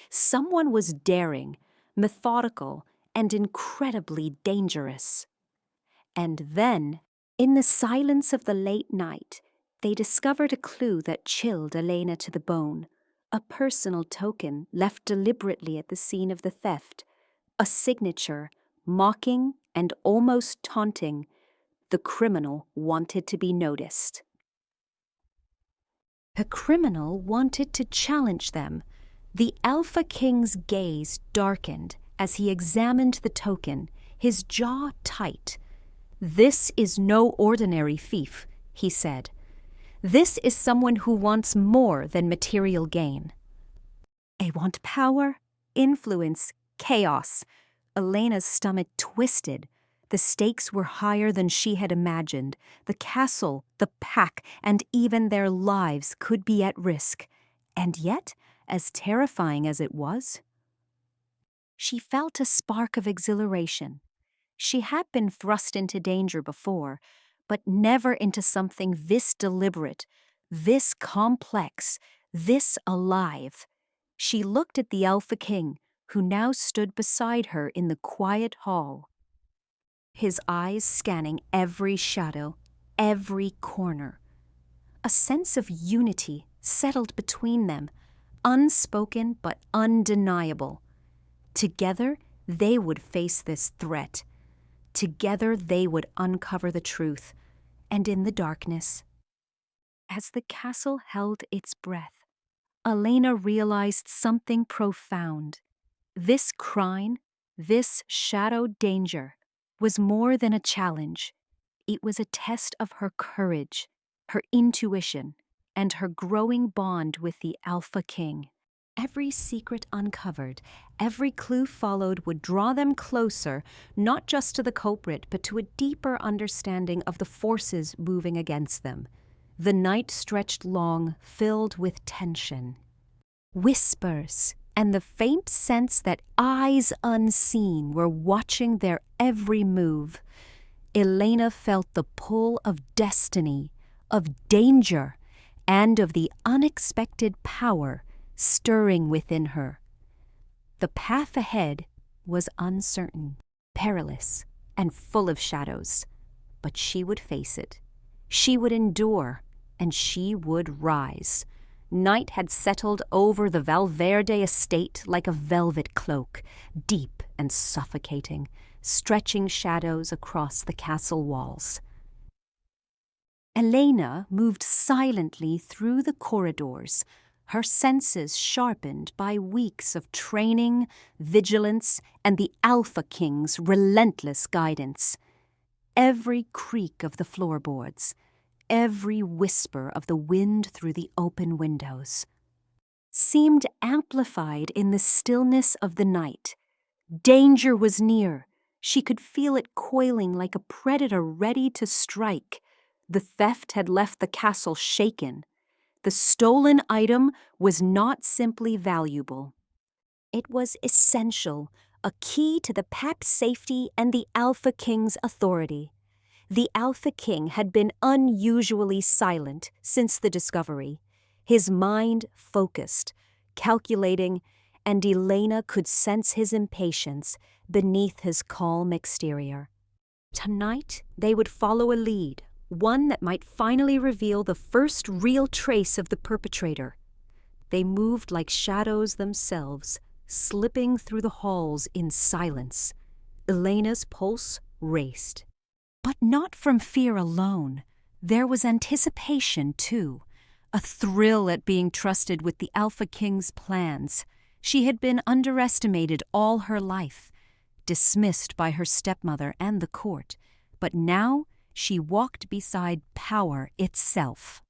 Someone was daring, methodical, and incredibly dangerous. And then, in the silence of the late night, they discovered a clue that chilled Elena to the bone. A personal token left deliberately at the scene of the theft. A signature, mocking and almost taunting. The criminal wanted to be noticed. The criminal wanted to challenge them. The Alpha King's gaze darkened as he examined the token, his jaw tight. "This is no ordinary thief," he said. "This is someone who wants more than material gain." "They want power, influence, chaos." Elena's stomach twisted. The stakes were higher than she had imagined. The castle, the pack, and even their lives could be at risk. And yet, as terrifying as it was, she felt a spark of exhilaration. She had been thrust into danger before, but never into something this deliberate, this complex, this alive. She looked at the Alpha King, who now stood beside her in the quiet hall, his eyes scanning every shadow, every corner. A sense of unity settled between them, unspoken but undeniable. Together, they would face this threat. Together, they would uncover the truth. And in the darkness, as the castle held its breath, Elena realized something profound. This crime, this shadowed danger, was more than a challenge. It was a test of her courage, her intuition, and her growing bond with the Alpha King. Every secret uncovered, every clue followed would draw them closer, not just to the culprit, but to a deeper understanding of the forces moving against them. The night stretched long, filled with tension. Whispers, and the faint sense that eyes unseen were watching their every move. Elena felt the pull of destiny, of danger, and of the unexpected power stirring within her. The path ahead was uncertain, perilous, and full of shadows. But she would face it. She would endure, and she would rise. Night had settled over the Valverde estate like a velvet cloak, deep and suffocating, stretching shadows across the castle walls. Elena moved silently through the corridors, her senses sharpened by weeks of training, vigilance, and the Alpha King's relentless guidance. Every creak of the floorboards, every whisper of the wind through the open windows, seemed amplified in the stillness of the night. Danger was near. She could feel it coiling like a predator ready to strike. The theft had left the castle shaken. The stolen item was not simply valuable. It was essential, a key to the Pap's safety and the Alpha King's authority. The Alpha King had been unusually silent since the discovery, his mind focused, calculating, and Elena could sense his impatience beneath his calm exterior. Tonight, they would follow a lead, one that might finally reveal the first real trace of the perpetrator. They moved like shadows themselves, slipping through the halls in silence. Elena's pulse raced. But not from fear alone. There was anticipation, too. A thrill at being trusted with the Alpha King's plans. She had been underestimated all her life, dismissed by her stepmother and the court, but now she walked beside power itself.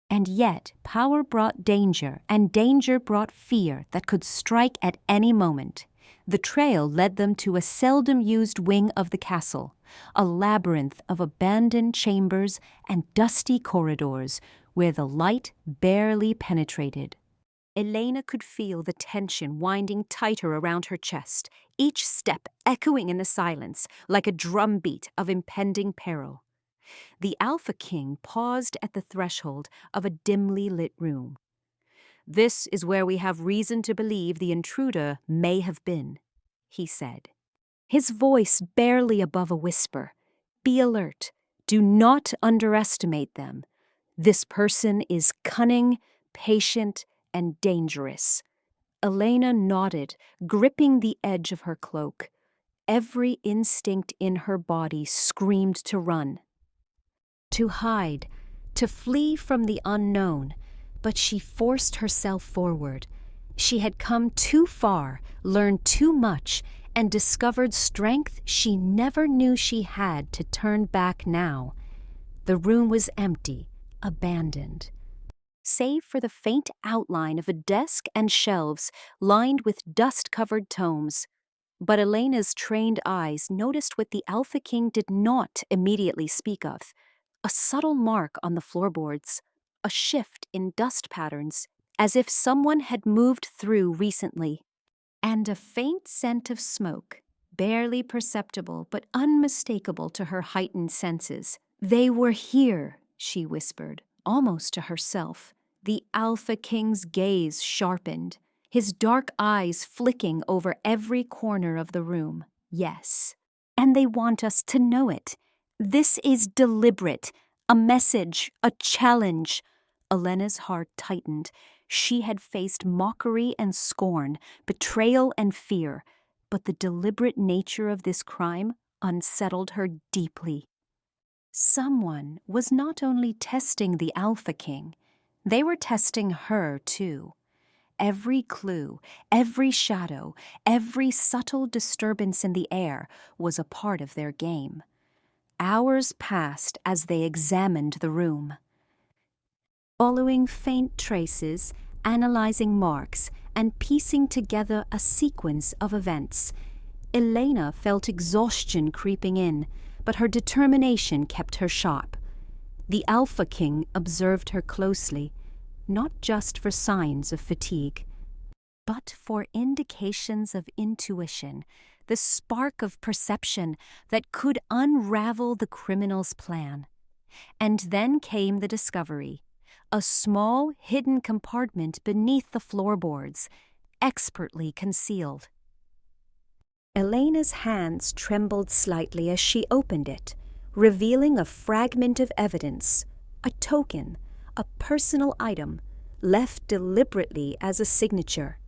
And yet, power brought danger, and danger brought fear that could strike at any moment. The trail led them to a seldom-used wing of the castle, a labyrinth of abandoned chambers and dusty corridors where the light barely penetrated. Elena could feel the tension winding tighter around her chest, each step echoing in the silence like a drumbeat of impending peril. The Alpha King paused at the threshold of a dimly lit room. "This is where we have reason to believe the intruder may have been," he said, his voice barely above a whisper. "Be alert. Do not underestimate them. This person is cunning, patient, and dangerous." Elena nodded, gripping the edge of her cloak. Every instinct in her body screamed to run, to hide, to flee from the unknown, but she forced herself forward. She had come too far, learned too much, and discovered strength she never knew she had to turn back now. The room was empty, abandoned, save for the faint outline of a desk and shelves lined with dust-covered tomes. But Elena's trained eyes noticed what the Alpha King did not immediately speak of: a subtle mark on the floorboards, a shift in dust patterns, as if someone had moved through recently, and a faint scent of smoke, barely perceptible but unmistakable to her heightened senses. "They were here," she whispered, almost to herself. The Alpha King's gaze sharpened, his dark eyes flicking over every corner of the room. "Yes, and they want us to know it. This is deliberate, a message, a challenge." Elena's heart tightened. She had faced mockery and scorn, betrayal and fear, but the deliberate nature of this crime unsettled her deeply. Someone was not only testing the Alpha King, they were testing her too. Every clue, every shadow, every subtle disturbance in the air was a part of their game. Hours passed as they examined the room, following faint traces, analyzing marks, and piecing together a sequence of events. Elena felt exhaustion creeping in, but her determination kept her sharp. The Alpha King observed her closely, not just for signs of fatigue, but for indications of intuition, the spark of perception that could unravel the criminal's plan. And then came the discovery: a small, hidden compartment beneath the floorboards, expertly concealed. Elena's hands trembled slightly as she opened it, revealing a fragment of evidence, a token, a personal item, left deliberately as a signature.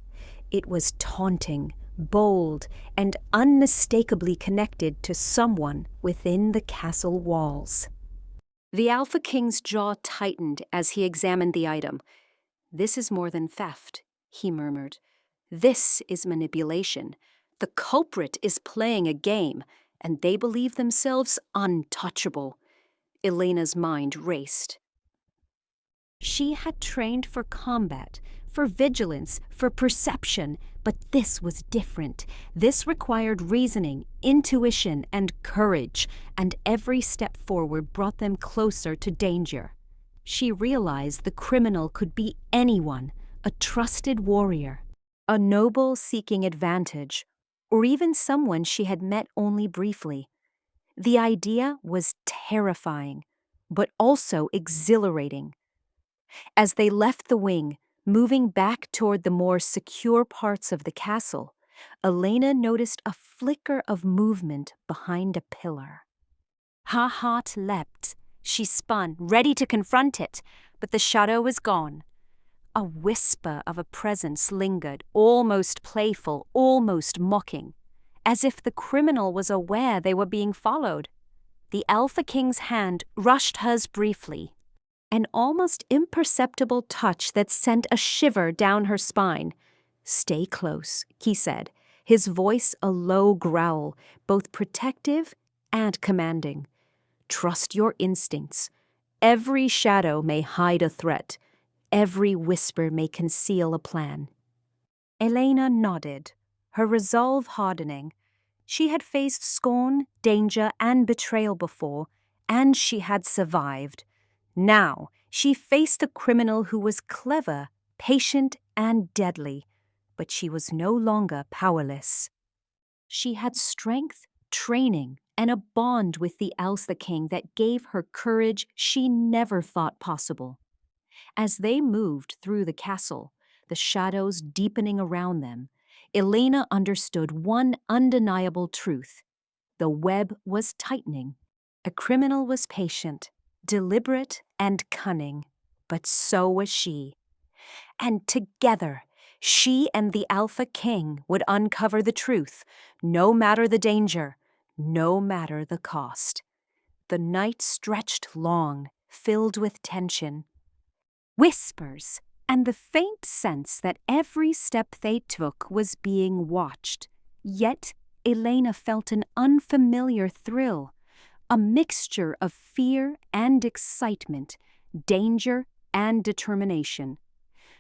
It was taunting, bold, and unmistakably connected to someone within the castle walls. The Alpha King's jaw tightened as he examined the item. "This is more than theft," he murmured. "This is manipulation. The culprit is playing a game, and they believe themselves untouchable." Elena's mind raced. She had trained for combat, for vigilance, for perception, but this was different. This required reasoning, intuition, and courage, and every step forward brought them closer to danger. She realized the criminal could be anyone, a trusted warrior, a noble seeking advantage, or even someone she had met only briefly. The idea was terrifying, but also exhilarating. As they left the wing, moving back toward the more secure parts of the castle, Elena noticed a flicker of movement behind a pillar. Her heart leapt. She spun, ready to confront it, but the shadow was gone. A whisper of a presence lingered, almost playful, almost mocking, as if the criminal was aware they were being followed. The Alpha King's hand rushed hers briefly, an almost imperceptible touch that sent a shiver down her spine. "Stay close," he said, his voice a low growl, both protective and commanding. "Trust your instincts. Every shadow may hide a threat. Every whisper may conceal a plan." Elena nodded, her resolve hardening. She had faced scorn, danger, and betrayal before, and she had survived. Now, she faced a criminal who was clever, patient, and deadly, but she was no longer powerless. She had strength, training, and a bond with the Alpha King that gave her courage she never thought possible. As they moved through the castle, the shadows deepening around them, Elena understood one undeniable truth. The web was tightening. A criminal was patient, deliberate, and cunning, but so was she. And together, she and the Alpha King would uncover the truth, no matter the danger, no matter the cost. The night stretched long, filled with tension. Whispers, and the faint sense that every step they took was being watched. Yet Elena felt an unfamiliar thrill, a mixture of fear and excitement, danger and determination.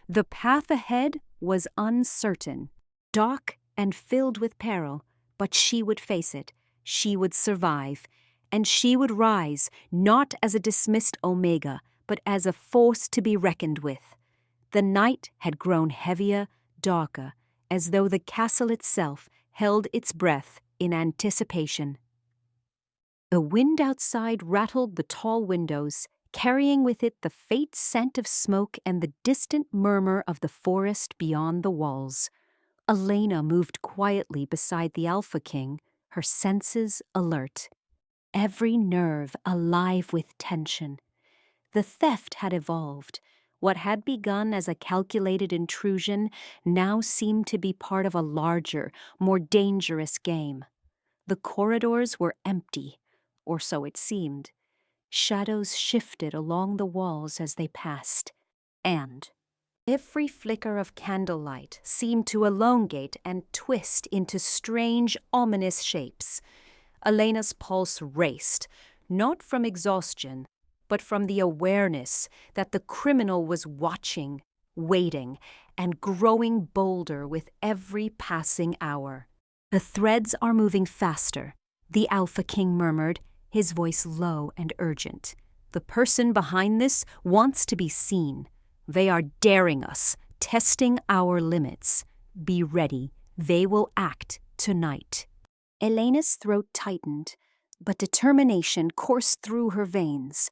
The path ahead was uncertain, dark and filled with peril, but she would face it, she would survive, and she would rise not as a dismissed Omega, but as a force to be reckoned with. The night had grown heavier, darker, as though the castle itself held its breath in anticipation. The wind outside rattled the tall windows, carrying with it the faint scent of smoke and the distant murmur of the forest beyond the walls. Elena moved quietly beside the Alpha King, her senses alert, every nerve alive with tension. The theft had evolved. What had begun as a calculated intrusion now seemed to be part of a larger, more dangerous game. The corridors were empty, or so it seemed. Shadows shifted along the walls as they passed, and every flicker of candlelight seemed to elongate and twist into strange, ominous shapes. Elena's pulse raced, not from exhaustion, but from the awareness that the criminal was watching, waiting, and growing bolder with every passing hour. "The threads are moving faster," the Alpha King murmured, his voice low and urgent. "The person behind this wants to be seen. They are daring us, testing our limits. Be ready. They will act tonight." Elena's throat tightened, but determination coursed through her veins.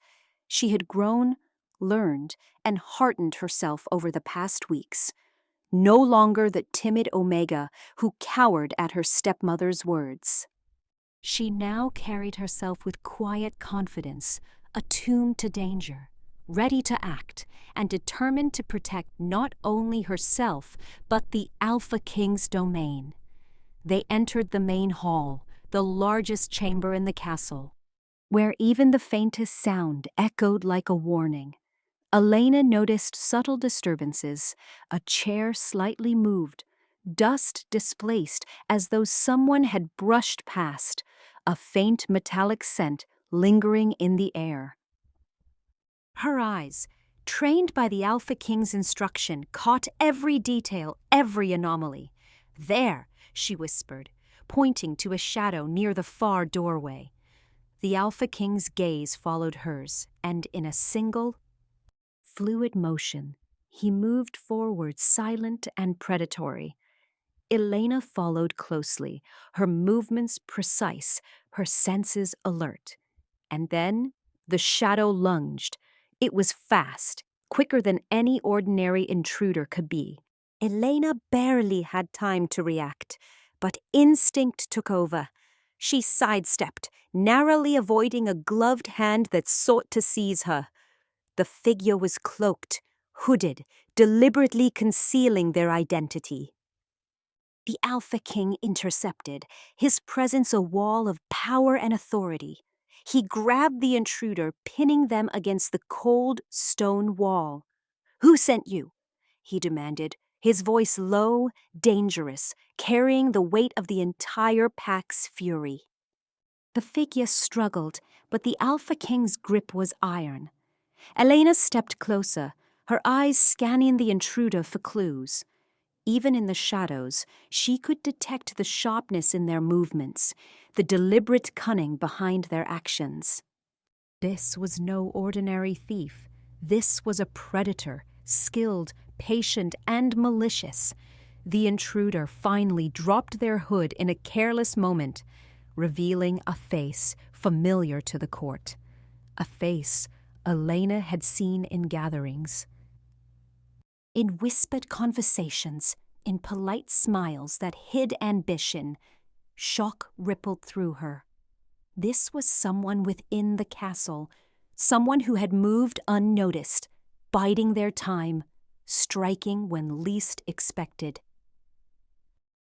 She had grown, learned, and hardened herself over the past weeks. No longer the timid Omega who cowered at her stepmother's words. She now carried herself with quiet confidence, attuned to danger, ready to act, and determined to protect not only herself, but the Alpha King's domain. They entered the main hall, the largest chamber in the castle, where even the faintest sound echoed like a warning. Elena noticed subtle disturbances, a chair slightly moved, dust displaced as though someone had brushed past, a faint metallic scent lingering in the air. Her eyes, trained by the Alpha King's instruction, caught every detail, every anomaly. "There," she whispered, pointing to a shadow near the far doorway. The Alpha King's gaze followed hers, and in a single, fluid motion, he moved forward, silent and predatory. Elena followed closely, her movements precise, her senses alert. And then the shadow lunged. It was fast, quicker than any ordinary intruder could be. Elena barely had time to react, but instinct took over. She sidestepped, narrowly avoiding a gloved hand that sought to seize her. The figure was cloaked, hooded, deliberately concealing their identity. The Alpha King intercepted, his presence a wall of power and authority. He grabbed the intruder, pinning them against the cold stone wall. "Who sent you?" he demanded, his voice low, dangerous, carrying the weight of the entire pack's fury. The figure struggled, but the Alpha King's grip was iron. Elena stepped closer, her eyes scanning the intruder for clues. Even in the shadows, she could detect the sharpness in their movements, the deliberate cunning behind their actions. This was no ordinary thief. This was a predator, skilled, patient, and malicious. The intruder finally dropped their hood in a careless moment, revealing a face familiar to the court. A face Elena had seen in gatherings. In whispered conversations, in polite smiles that hid ambition, shock rippled through her. This was someone within the castle, someone who had moved unnoticed, biding their time, striking when least expected.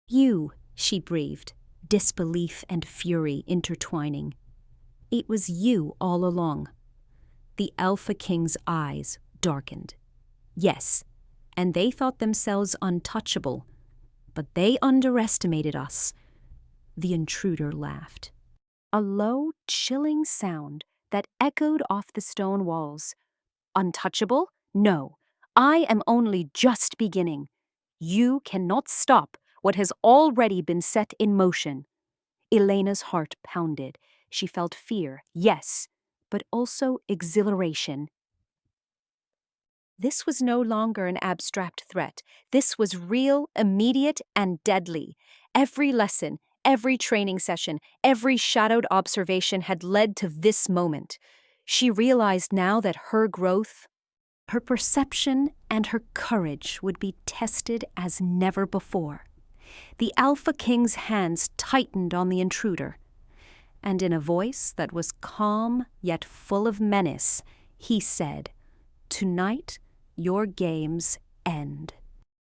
"You," she breathed, disbelief and fury intertwining. "It was you all along." The Alpha King's eyes darkened. "Yes, and they thought themselves untouchable, but they underestimated us." The intruder laughed. A low, chilling sound that echoed off the stone walls. "Untouchable? No, I am only just beginning. You cannot stop what has already been set in motion." Elena's heart pounded. She felt fear, yes, but also exhilaration. This was no longer an abstract threat. This was real, immediate, and deadly. Every lesson, every training session, every shadowed observation had led to this moment. She realized now that her growth, her perception, and her courage would be tested as never before. The Alpha King's hands tightened on the intruder, and in a voice that was calm yet full of menace, he said, "Tonight, your games end.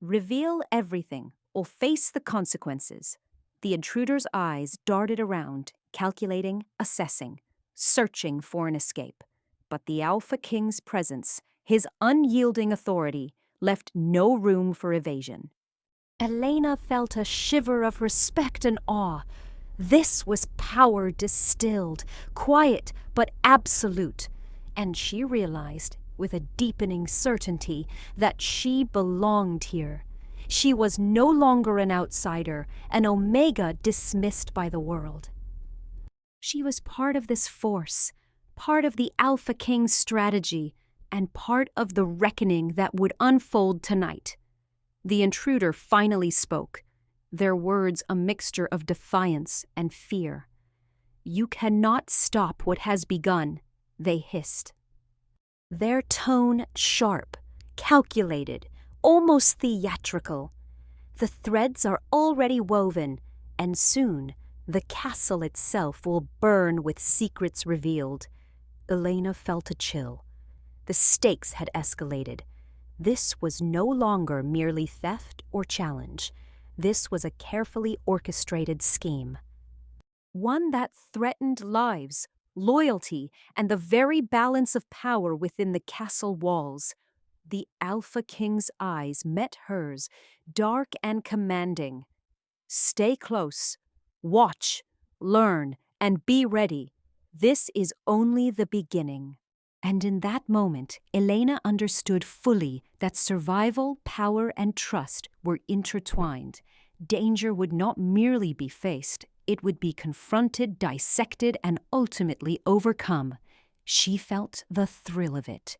Reveal everything or face the consequences." The intruder's eyes darted around, calculating, assessing, searching for an escape. But the Alpha King's presence, his unyielding authority, left no room for evasion. Elena felt a shiver of respect and awe. This was power distilled, quiet but absolute, and she realized with a deepening certainty that she belonged here. She was no longer an outsider, an omega dismissed by the world. She was part of this force, part of the Alpha King's strategy, and part of the reckoning that would unfold tonight. The intruder finally spoke, their words a mixture of defiance and fear. "You cannot stop what has begun," they hissed. Their tone sharp, calculated, almost theatrical. "The threads are already woven, and soon the castle itself will burn with secrets revealed." Elena felt a chill. The stakes had escalated. This was no longer merely theft or challenge. This was a carefully orchestrated scheme. One that threatened lives, loyalty, and the very balance of power within the castle walls. The Alpha King's eyes met hers, dark and commanding. Stay close, watch, learn, and be ready. This is only the beginning. And in that moment, Elena understood fully that survival, power, and trust were intertwined. Danger would not merely be faced, it would be confronted, dissected, and ultimately overcome. She felt the thrill of it.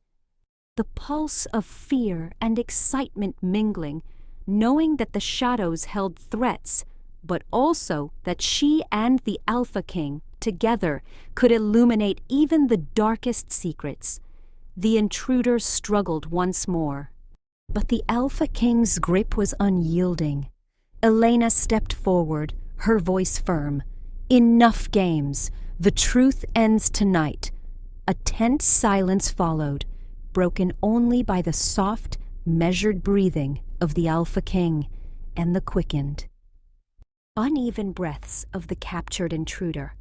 The pulse of fear and excitement mingling, knowing that the shadows held threats, but also that she and the Alpha King, together, could illuminate even the darkest secrets. The intruder struggled once more. But the Alpha King's grip was unyielding. Elena stepped forward, her voice firm. Enough games. The truth ends tonight. A tense silence followed, broken only by the soft, measured breathing of the Alpha King and the quickened, uneven breaths of the captured intruder.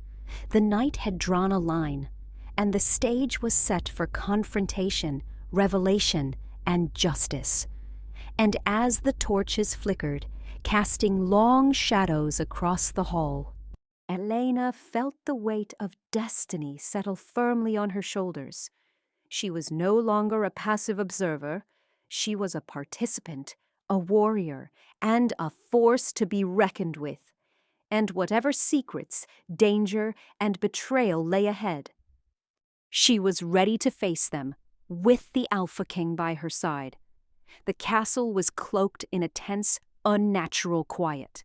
The night had drawn a line, and the stage was set for confrontation, revelation, and justice. And as the torches flickered, casting long shadows across the hall, Elena felt the weight of destiny settle firmly on her shoulders. She was no longer a passive observer. She was a participant, a warrior, and a force to be reckoned with. And whatever secrets, danger, and betrayal lay ahead, she was ready to face them, with the Alpha King by her side. The castle was cloaked in a tense, unnatural quiet.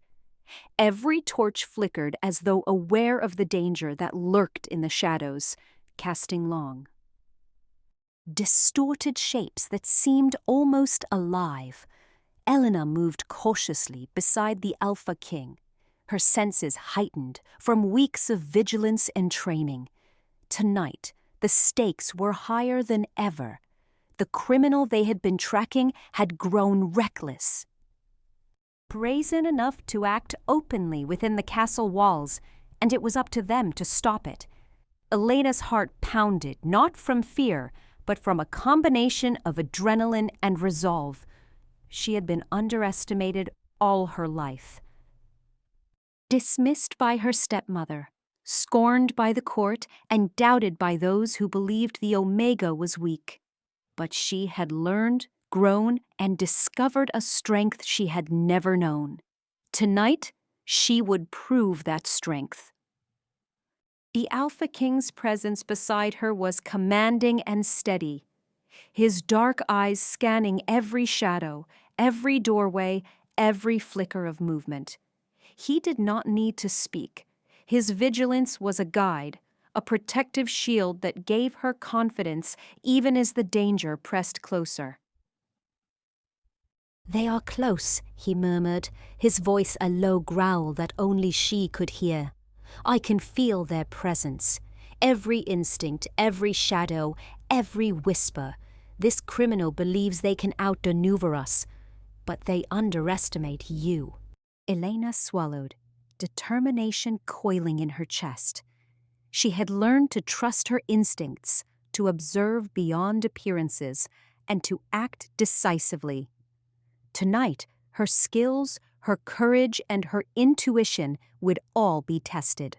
Every torch flickered as though aware of the danger that lurked in the shadows, casting long, distorted shapes that seemed almost alive. Elena moved cautiously beside the Alpha King, her senses heightened from weeks of vigilance and training. Tonight, the stakes were higher than ever. The criminal they had been tracking had grown reckless, brazen enough to act openly within the castle walls, and it was up to them to stop it. Elena's heart pounded, not from fear, but from a combination of adrenaline and resolve. She had been underestimated all her life. Dismissed by her stepmother, scorned by the court, and doubted by those who believed the Omega was weak. But she had learned, grown, and discovered a strength she had never known. Tonight, she would prove that strength. The Alpha King's presence beside her was commanding and steady, his dark eyes scanning every shadow, every doorway, every flicker of movement. He did not need to speak. His vigilance was a guide, a protective shield that gave her confidence even as the danger pressed closer. "They are close," he murmured, his voice a low growl that only she could hear. "I can feel their presence. Every instinct, every shadow, every whisper. This criminal believes they can outmaneuver us, but they underestimate you." Elena swallowed, determination coiling in her chest. She had learned to trust her instincts, to observe beyond appearances, and to act decisively. Tonight, her skills, her courage, and her intuition would all be tested.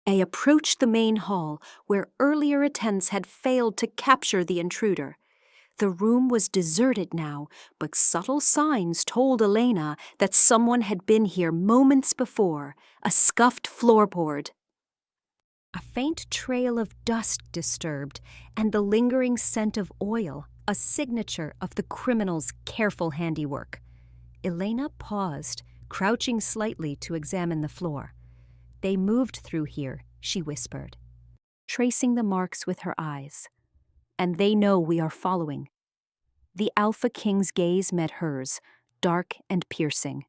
They approached the main hall, where earlier attempts had failed to capture the intruder. The room was deserted now, but subtle signs told Elena that someone had been here moments before, a scuffed floorboard, a faint trail of dust disturbed, and the lingering scent of oil, a signature of the criminal's careful handiwork. Elena paused, crouching slightly to examine the floor. "They moved through here," she whispered, tracing the marks with her eyes. "And they know we are following." The Alpha King's gaze met hers, dark and piercing.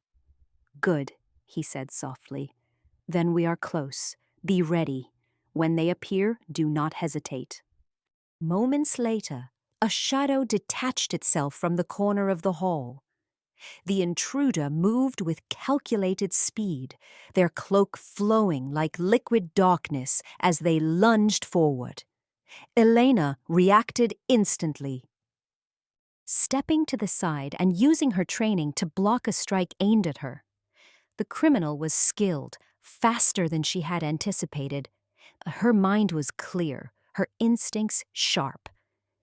"Good," he said softly. "Then we are close. Be ready. When they appear, do not hesitate." Moments later, a shadow detached itself from the corner of the hall. The intruder moved with calculated speed, their cloak flowing like liquid darkness as they lunged forward. Elena reacted instantly. Stepping to the side and using her training to block a strike aimed at her. The criminal was skilled, faster than she had anticipated. Her mind was clear, her instincts sharp.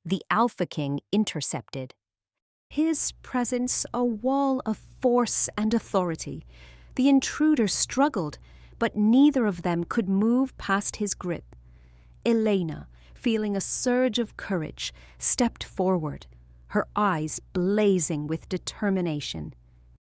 The Alpha King intercepted. His presence a wall of force and authority. The intruder struggled, but neither of them could move past his grip. Elena, feeling a surge of courage, stepped forward, her eyes blazing with determination.